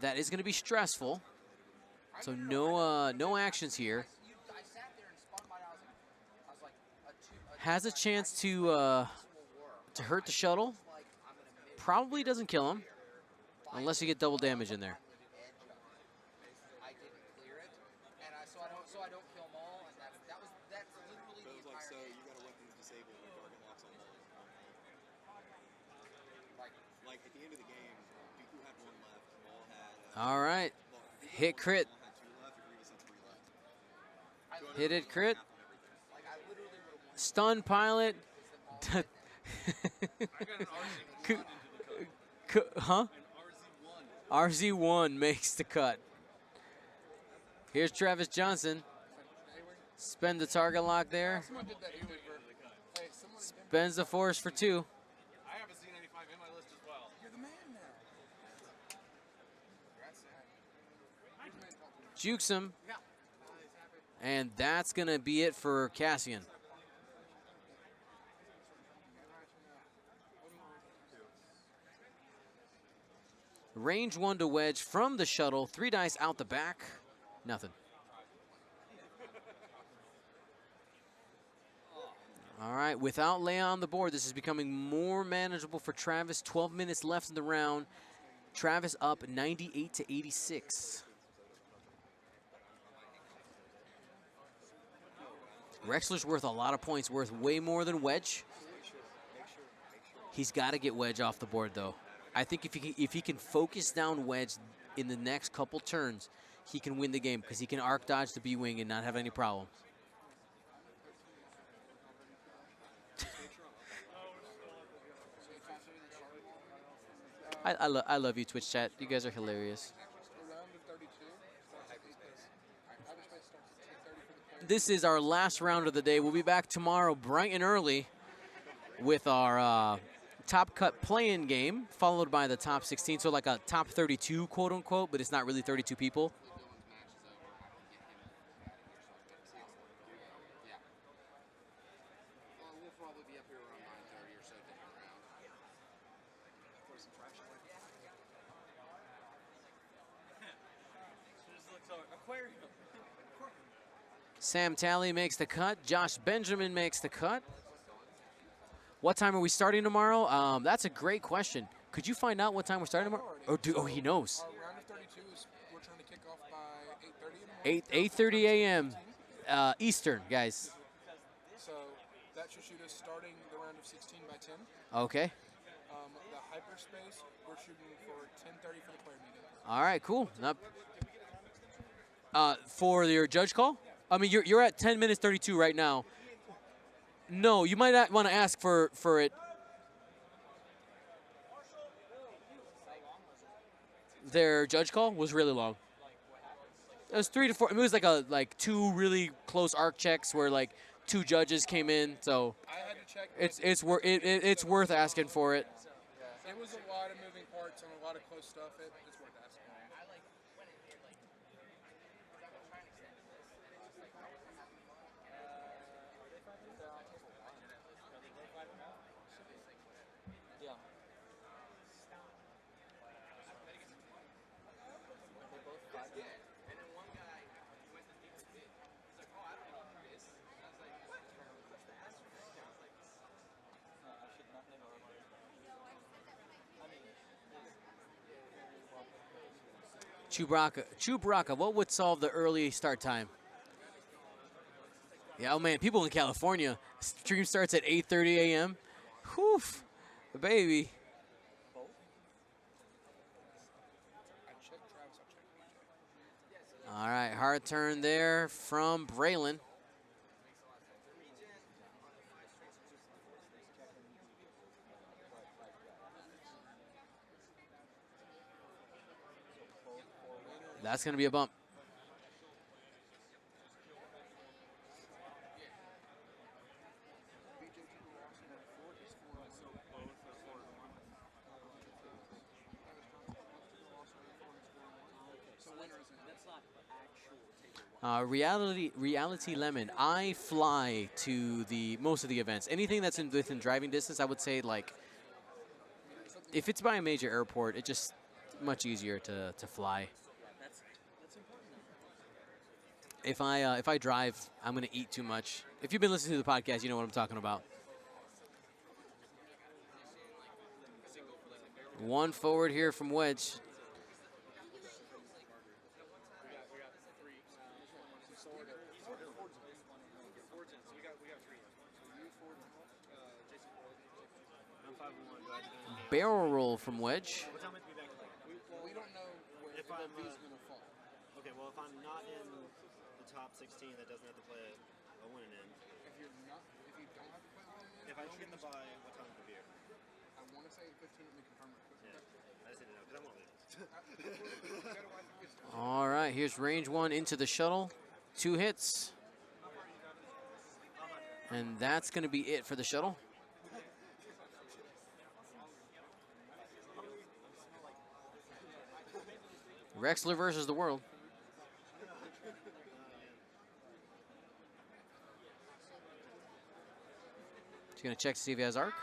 That is going to be stressful. So no actions here. I sat there and spun my eyes. I was like, Has a chance to hurt the shuttle. Probably doesn't kill him, unless you get double damage in there. I didn't clear it, and so I don't kill them all. And that's literally the entire So game. you got a weapon disabled with target locks on all. Like at the end of the game, Dooku had one left. Maul had. All right, hit crit. Maul had two left. And Grievous had three left. Hit it crit. Like I literally would have won. Stun pilot. I got an RZ1 into the cut. Huh? An RZ1. RZ1 makes the cut. Here's Travis Johnson. Spend the target lock there. Someone did that anyway for. Hey, someone. Spends the force for 2. I have a Z95 in my list as well. You're the man now. Jukes him. And that's going to be it for Cassian. Range 1 to wedge from the shuttle. 3 dice out the back. Nothing. All right, without Leia on the board, this is becoming more manageable for Travis. 12 minutes left in the round. Travis up 98 to 86. Rexler's worth a lot of points, worth way more than Wedge. He's got to get Wedge off the board, though. I think if he can focus down Wedge in the next couple turns, he can win the game because he can arc dodge the B-wing and not have any problems. I love you, Twitch chat. You guys are hilarious. This is our last round of the day. We'll be back tomorrow bright and early with our top cut play-in game, followed by the top 16. So like a top 32, quote unquote, but it's not really 32 people. We'll probably be up here around 9:30 or so different round. Just looks like aquarium. Sam Talley makes the cut. Josh Benjamin makes the cut. What time are we starting tomorrow? That's a great question. Could you find out what time we're starting tomorrow? Oh, he knows. Our round of 32 is we're trying to kick off by 8:30 in the morning. 8:30 a.m. Eastern, guys. So that should shoot us starting the round of 16 by 10. Okay. The hyperspace, we're shooting for 10:30 for the player meeting. All right, cool. For your judge call? I mean, you're at 10 minutes 32 right now. No, you might not want to ask for it. Their judge call was really long. It was 3 to 4. I mean, it was like 2 really close arc checks where like 2 judges came in. So I had to check. it's worth asking for it. It was a lot of moving parts and a lot of close stuff. It's worth asking. Chewbacca, what would solve the early start time? Yeah, oh man, people in California, stream starts at 8:30 a.m. Whew, baby. All right, hard turn there from Braylon. That's going to be a bump. Reality Lemon. I fly to most of the events. Anything that's within driving distance, I would say like if it's by a major airport, it's just much easier to fly. If I drive, I'm gonna eat too much. If you've been listening to the podcast, you know what I'm talking about. One forward here from Wedge. Barrel roll from Wedge. What time am I to be back? We don't know where If I'm, MLB's going to fall. Okay, well, if I'm not in the top 16, that doesn't have to play a winning end. If you don't have to play one, If I don't get the bye, what time would it be here? I want to say 15. Let me confirm it. Yeah, I just need to know because I want to leave. All right, here's range one into the shuttle. 2 hits. And that's going to be it for the shuttle. Rexler versus the world. He's going to check to see if he has arc.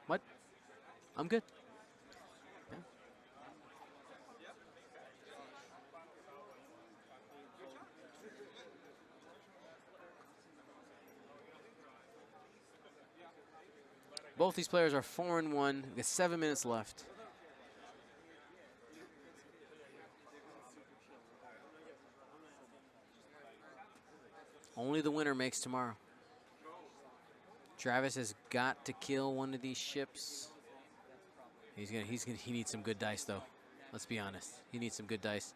What? I'm good. Yeah. Both these players are 4-1. We got 7 minutes left. Only the winner makes tomorrow. Travis has got to kill one of these ships. He needs some good dice though. Let's be honest. He needs some good dice.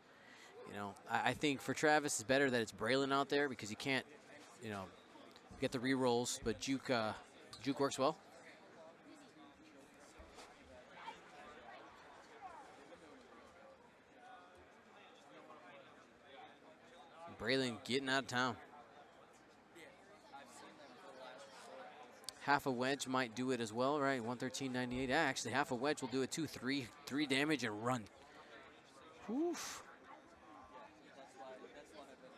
You know, I think for Travis it's better that it's Braylon out there because you can't, you know, get the re-rolls, but Juke works well. Braylon getting out of town. Half a wedge might do it as well, right? 113.98. Yeah, actually, half a wedge will do it too. Three damage and run. Oof.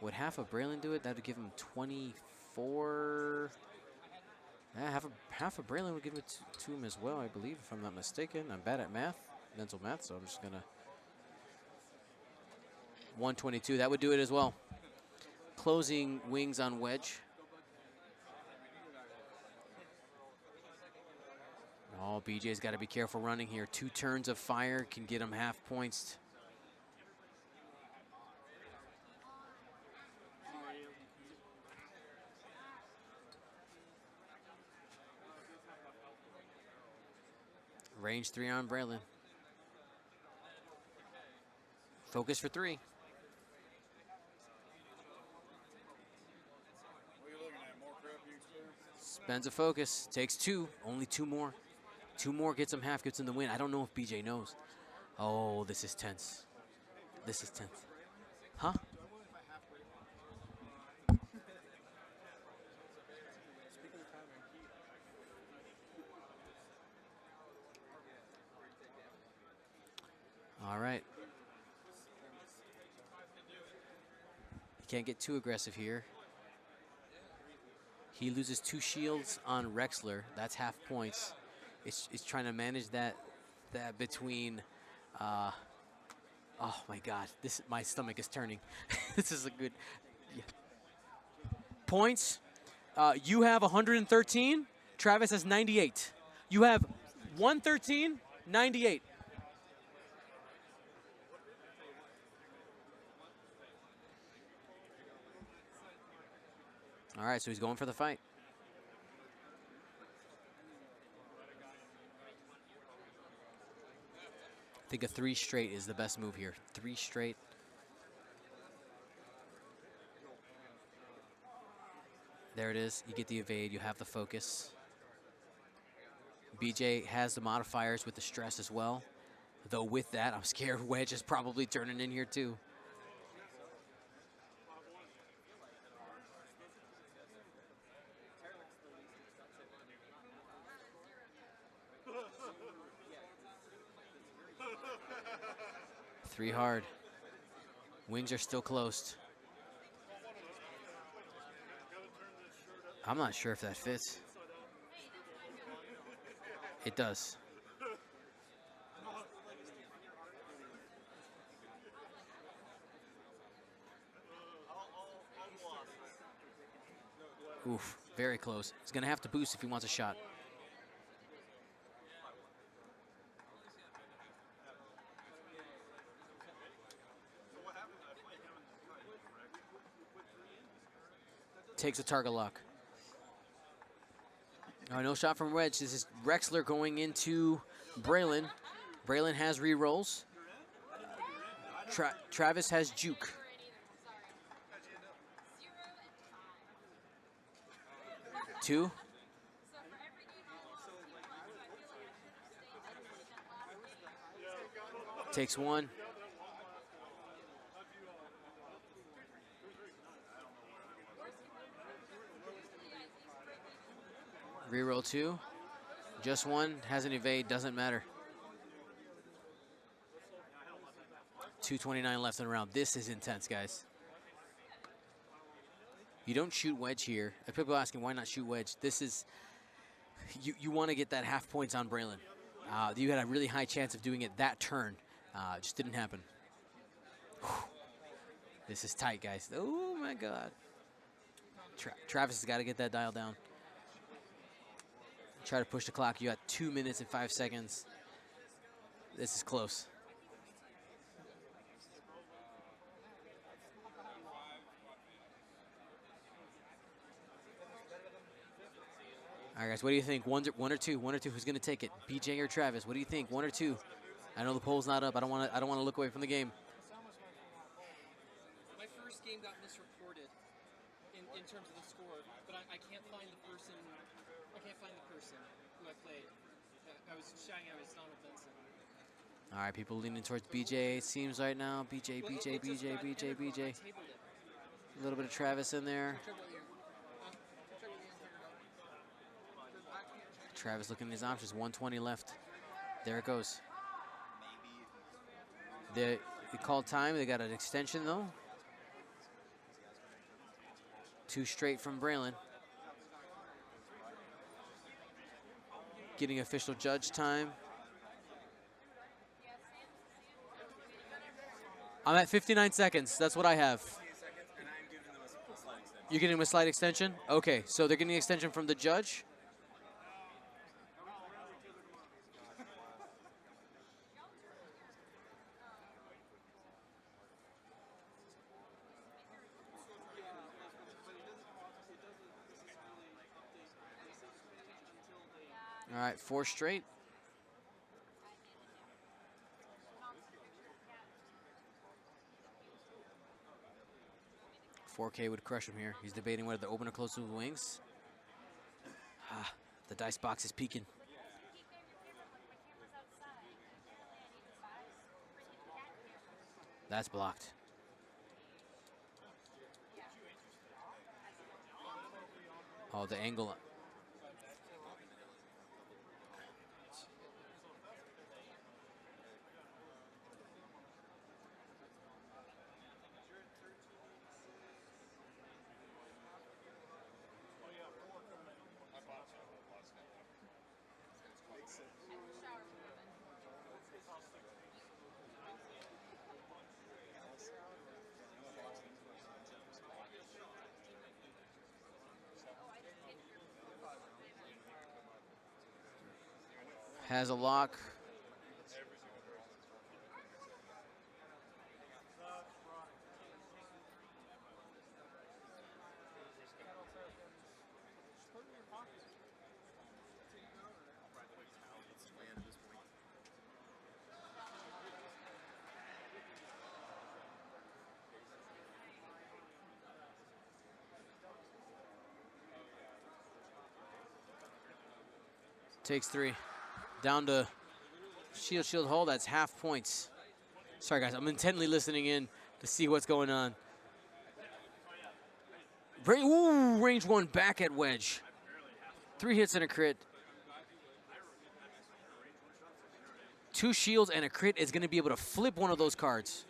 Would half a Braylon do it? That would give him 24. Yeah, half a Braylon would give it to him as well, I believe, if I'm not mistaken. I'm bad at mental math, so I'm just gonna. 122. That would do it as well. Closing wings on wedge. Oh, BJ's got to be careful running here. 2 turns of fire can get him half points. Range 3 on Braylon. Focus for 3. Spends a focus, takes 2, only 2 more. 2 more gets him half, gets him the win. I don't know if BJ knows. Oh, this is tense. This is tense. Huh? All right. He can't get too aggressive here. He loses 2 shields on Rexler. That's half points. It's trying to manage that between. Oh my God! My stomach is turning. This is a good. Yeah. Points. You have 113. Travis has 98. You have 113, 98. All right, so he's going for the fight. I think a 3 straight is the best move here. 3 straight. There it is. You get the evade. You have the focus. BJ has the modifiers with the stress as well. Though with that, I'm scared Wedge is probably turning in here too. 3 hard. Wings are still closed. I'm not sure if that fits. It does. Oof, very close. He's gonna have to boost if he wants a shot. Takes a target lock. Oh, no shot from Wedge. This is Rexler going into Braylon. Braylon has re-rolls. Travis has juke. Two. Takes one. Reroll two. Just one. Has an evade. Doesn't matter. 2:29 left in the round. This is intense, guys. You don't shoot wedge here. If people are asking why not shoot wedge, this is, you want to get that half points on Braylon. You had a really high chance of doing it that turn. Just didn't happen. Whew. This is tight, guys. Oh my God. Travis has got to get that dial down. Try to push the clock. You got 2 minutes and 5 seconds. This is close. All right, guys, what do you think? One or two? One or two? Who's going to take it? BJ or Travis? What do you think? One or two? I know the poll's not up. I don't want to look away from the game. My first game got misreported in terms of the score, but I can't find the person. I can't find the person who I played. I was shouting out his Donald Benson. All right, people leaning towards BJ. It seems right now. BJ. A little bit of Travis in there. Travis looking at his options. 120 left. There it goes. They called time. They got an extension, though. 2 straight from Braylon. Getting official judge time. I'm at 59 seconds. That's what I have. You're getting a slight extension? Okay, so they're getting an extension from the judge. All right, 4 straight. $4K would crush him here. He's debating whether to open or close his wings. The dice box is peaking. That's blocked. Oh, the angle. Has a lock. Takes 3. Down to shield hold. That's half points. Sorry, guys. I'm intently listening in to see what's going on. Ooh, range 1 back at wedge. 3 hits and a crit. 2 shields and a crit is going to be able to flip one of those cards.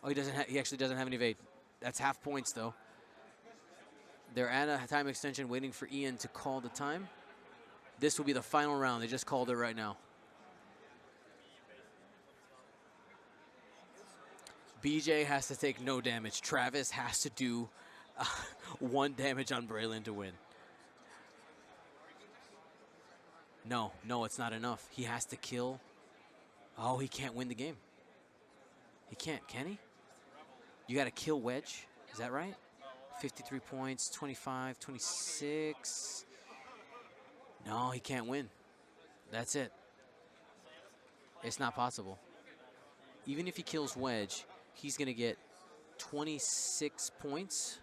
Oh, he doesn't. He actually doesn't have any evade. That's half points though. They're at a time extension, waiting for Ian to call the time. This will be the final round. They just called it right now. BJ has to take no damage. Travis has to do 1 damage on Braylon to win. No, it's not enough. He has to kill. Oh, he can't win the game. He can't, can he? You got to kill Wedge. Is that right? 53 points, 25, 26. No, he can't win. That's it. It's not possible. Even if he kills Wedge, he's going to get 26 points.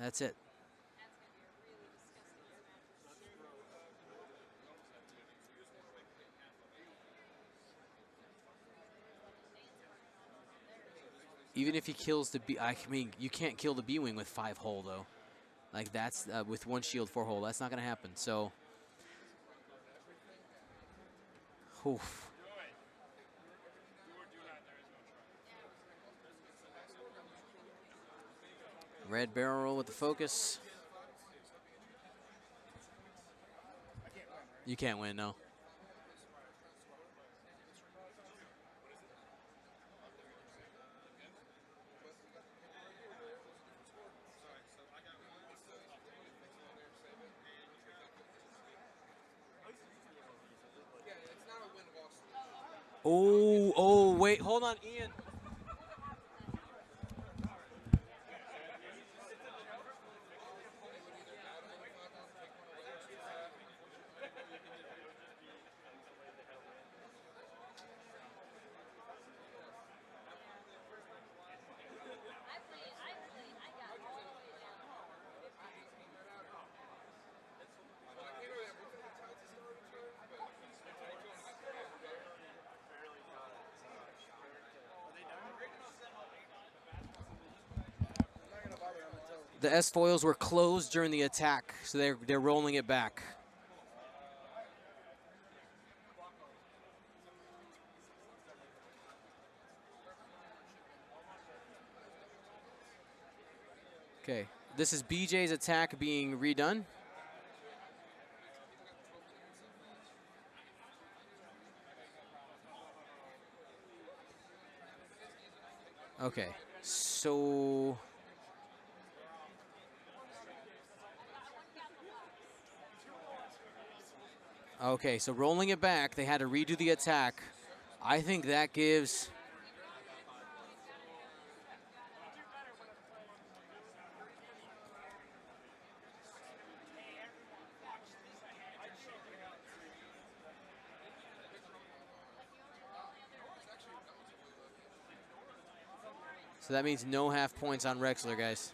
That's it. Even if he kills the B, I mean, you can't kill the B-Wing with 5 hull, though. Like, that's with 1 shield, 4 hull. That's not going to happen. So, oof. Red barrel roll with the focus. You can't win, no. Oh, wait, hold on, Ian. The S foils were closed during the attack, so they're rolling it back. Okay, this is BJ's attack being redone. Okay, so okay, so rolling it back, they had to redo the attack. I think that gives so that means no half points on Rexler, guys.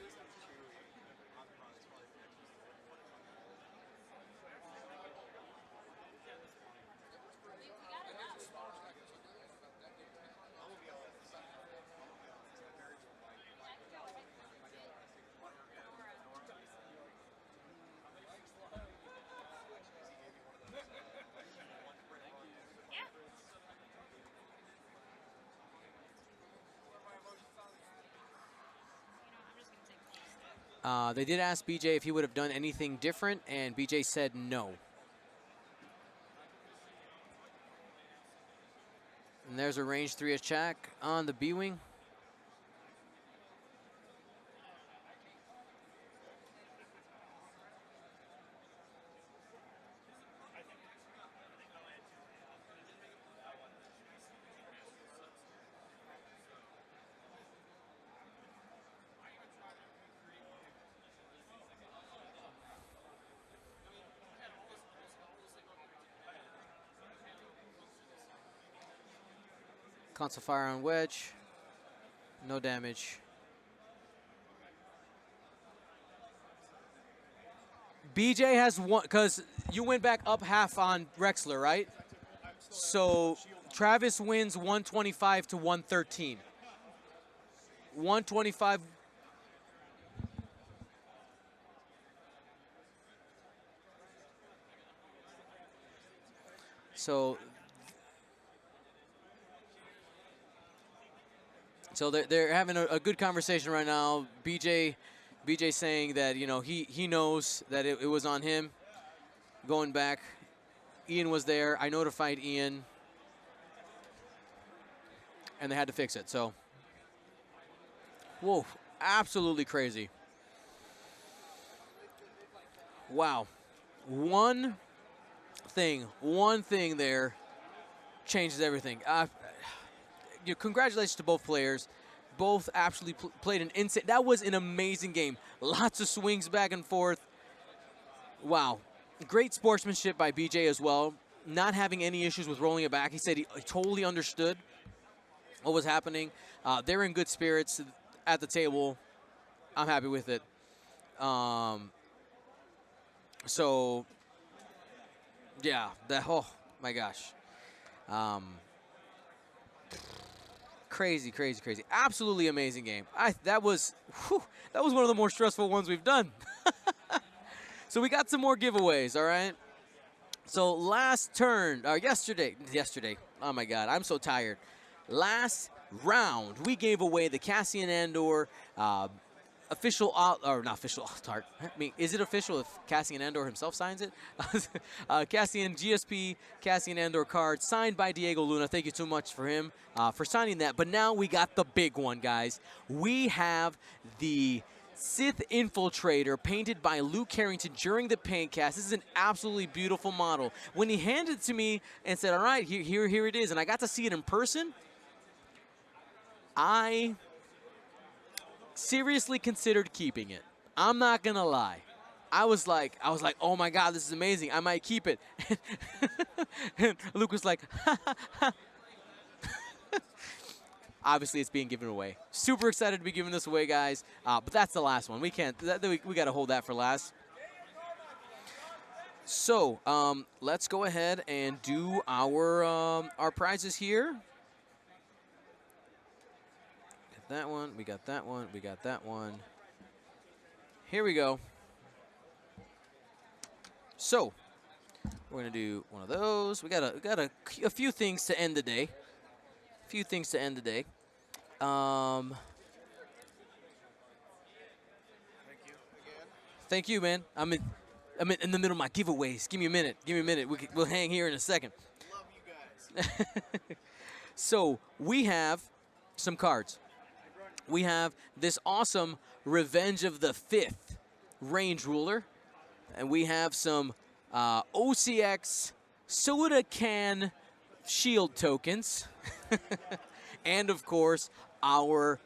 They did ask BJ if he would have done anything different, and BJ said no. And there's a range 3 attack on the B-Wing. Console fire on Wedge. No damage. BJ has one, because you went back up half on Rexler, right? So Travis wins 125 to 113. 125. So they're having a good conversation right now. BJ saying that, you know, he knows that it was on him going back. Ian was there. I notified Ian, and they had to fix it. So, whoa, absolutely crazy. Wow. One thing there changes everything. Congratulations to both players. Both absolutely played an insane. That was an amazing game. Lots of swings back and forth. Wow. Great sportsmanship by BJ as well. Not having any issues with rolling it back. He said he totally understood what was happening. They're in good spirits at the table. I'm happy with it. So, yeah. Oh, my gosh. Crazy. Absolutely amazing game. That was one of the more stressful ones we've done. So we got some more giveaways, all right? So last turn, or yesterday, oh my God, I'm so tired. Last round, we gave away the Cassian Andor official, or not official art. I mean, is it official if Cassian Andor himself signs it? Cassian GSP, Cassian Andor card signed by Diego Luna. Thank you so much for him for signing that. But now we got the big one, guys. We have the Sith Infiltrator painted by Luke Carrington during the paint cast. This is an absolutely beautiful model. When he handed it to me and said, all right, here it is, and I got to see it in person, I seriously considered keeping it. I'm not gonna lie. I was like, oh my God, this is amazing. I might keep it. And Luke was like, obviously it's being given away. Super excited to be giving this away, guys. But that's the last one. We can't. We got to hold that for last. So let's go ahead and do our prizes here. That one, we got that one, we got that one. Here we go. So we're gonna do one of those. We got a few things to end the day. Thank you, man. I'm in the middle of my giveaways. Give me a minute. We'll hang here in a second. Love you guys. So we have some cards. We have this awesome Revenge of the Fifth Range Ruler. And we have some OCX soda can shield tokens. And, of course, our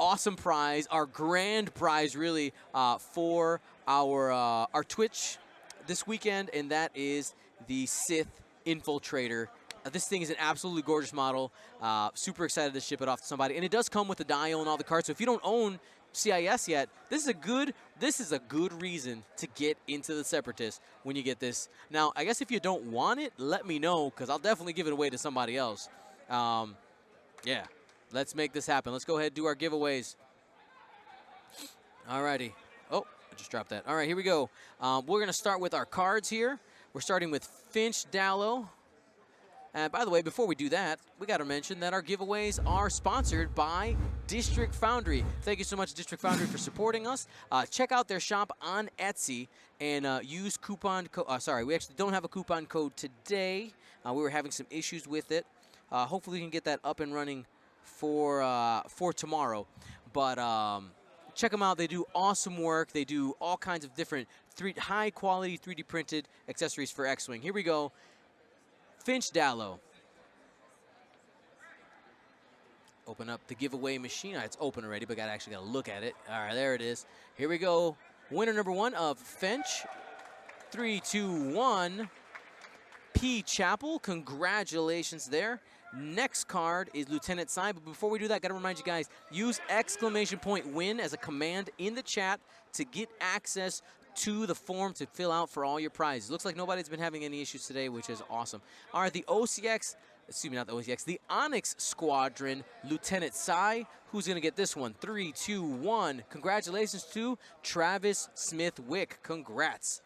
awesome prize, our grand prize, really, for our Twitch this weekend, and that is the Sith Infiltrator. This thing is an absolutely gorgeous model. Super excited to ship it off to somebody. And it does come with the dial and all the cards. So if you don't own CIS yet, this is a good reason to get into the Separatist when you get this. Now, I guess if you don't want it, let me know, because I'll definitely give it away to somebody else. Yeah, let's make this happen. Let's go ahead and do our giveaways. All righty. Oh, I just dropped that. All right, here we go. We're going to start with our cards here. We're starting with Finch Dallow. And by the way, before we do that, we got to mention that our giveaways are sponsored by District Foundry. Thank you so much, District Foundry, for supporting us. Check out their shop on Etsy and use coupon code. Sorry, we actually don't have a coupon code today. We were having some issues with it. Hopefully, we can get that up and running for tomorrow. But check them out. They do awesome work. They do all kinds of different high-quality 3D printed accessories for X-Wing. Here we go. Finch Dallow. Open up the giveaway machine. It's open already, but actually got to look at it. All right, there it is. Here we go. Winner number one of Finch. 3, 2, 1. P. Chapel. Congratulations there. Next card is Lieutenant Sai. But before we do that, got to remind you guys, use !win as a command in the chat to get access to the form to fill out for all your prizes. Looks like nobody's been having any issues today, which is awesome. All right, the OCX, excuse me, not the OCX, the Onyx Squadron, Lieutenant Sai. Who's going to get this one? 3, 2, 1. Congratulations to Travis Smith-Wick. Congrats.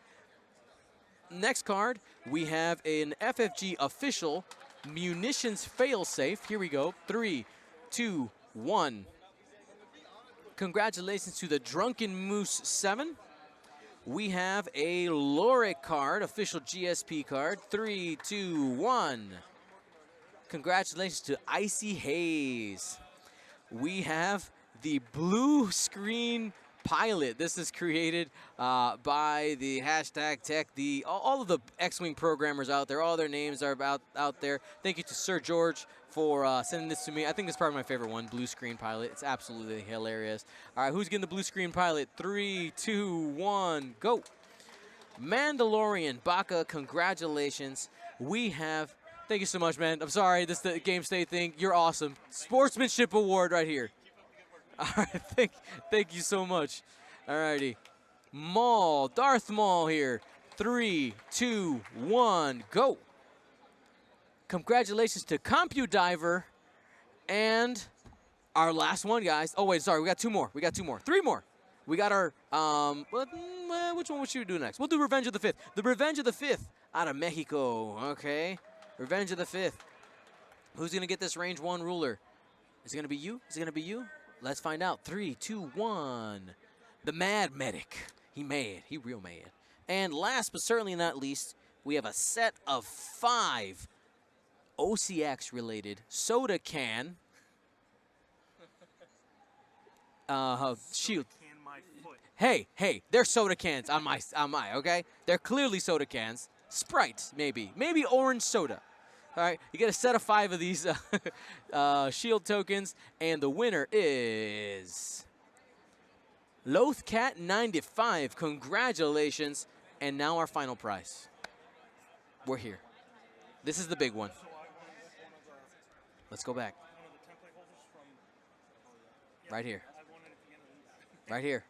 next card, we have an FFG official munitions failsafe. Here we go. 3, 2, 1. Congratulations to the Drunken Moose 7. We have a Loric card, official GSP card. 3, 2, 1. Congratulations to Icy Haze. We have the Blue Screen Pilot. This is created by the hashtag Tech. All of the X-Wing programmers out there, all their names are out there. Thank you to Sir George for sending this to me. I think it's probably my favorite one, Blue Screen Pilot. It's absolutely hilarious. All right, who's getting the Blue Screen Pilot? 3, 2, 1, go. Mandalorian, Baka, congratulations. We have, thank you so much, man. I'm sorry, this is the Game State thing. You're awesome. Sportsmanship Award right here. All right, thank you so much. All righty. Maul, Darth Maul here. 3, 2, 1, go. Congratulations to CompuDiver. And our last one, guys. Oh, wait, sorry, we got 2 more. 3 more. We got our, which one should we do next? We'll do Revenge of the Fifth. The Revenge of the Fifth out of Mexico, okay? Revenge of the Fifth. Who's going to get this range 1 ruler? Is it going to be you? Let's find out. 3, 2, 1. The Mad Medic. He mad. He real mad. And last but certainly not least, we have a set of 5 OCX-related soda can shield. Can my foot. Hey, they're soda cans on my, okay? They're clearly soda cans. Sprite, maybe orange soda. All right, you get a set of 5 of these shield tokens, and the winner is Lothcat95. Congratulations, and now our final prize. We're here. This is the big one. Let's go back. Right here. Right here.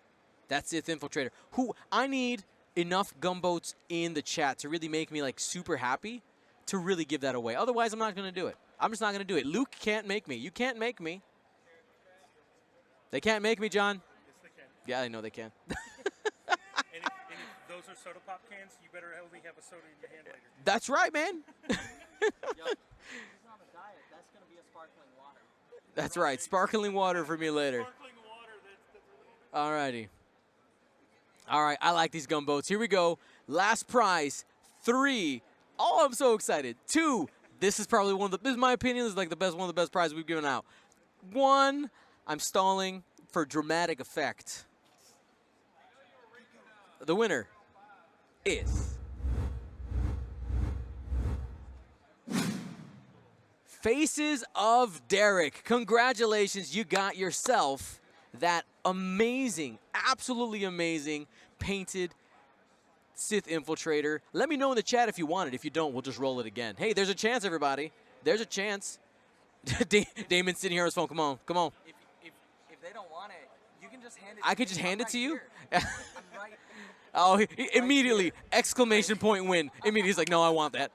That's Sith Infiltrator. Who I need enough gumboats in the chat to really make me like super happy to really give that away. Otherwise, I'm not going to do it. I'm just not going to do it. Luke can't make me. You can't make me. They can't make me, John. Yes, they can. Yeah, I know they can. And if those are soda pop cans, you better only have a soda in your hand later. That's right, man. Yo, he's on a diet. That's going to be a sparkling water. That's right. Sparkling water for me later. Sparkling water, that's really Alrighty. All right, I like these gumboats. Here we go. Last prize. 3. Oh, I'm so excited. 2. This is probably this is my opinion, this is like one of the best prizes we've given out. 1. I'm stalling for dramatic effect. The winner is Faces of Derek. Congratulations, you got yourself that amazing, absolutely amazing painted Sith Infiltrator. Let me know in the chat if you want it. If you don't, we'll just roll it again. Hey, there's a chance, everybody. There's a chance. Damon's sitting here on his phone. Come on. If they don't want it, you can just hand it. I could just hand it to you? I'm right. Oh, immediately, exclamation point win. Immediately, he's like, no, I want that.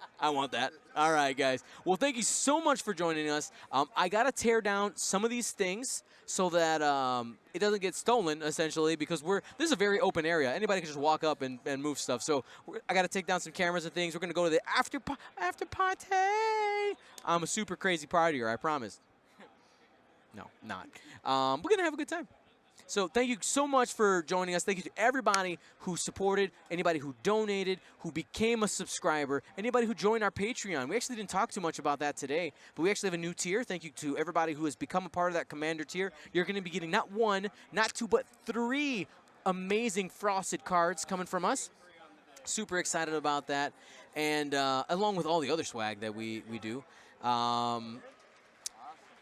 All right, guys. Well, thank you so much for joining us. I got to tear down some of these things so that it doesn't get stolen, essentially, because this is a very open area. Anybody can just walk up and move stuff. So I got to take down some cameras and things. We're going to go to the after party. I'm a super crazy partier, I promise. No, not. We're going to have a good time. So thank you so much for joining us. Thank you to everybody who supported, anybody who donated, who became a subscriber, anybody who joined our Patreon. We actually didn't talk too much about that today, but we actually have a new tier. Thank you to everybody who has become a part of that Commander tier. You're going to be getting not 1, not 2, but 3 amazing frosted cards coming from us. Super excited about that. And along with all the other swag that we do. There's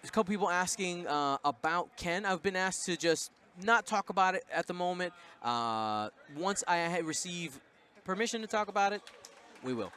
a couple people asking about Ken. I've been asked to just not talk about it at the moment. Once I receive permission to talk about it, we will.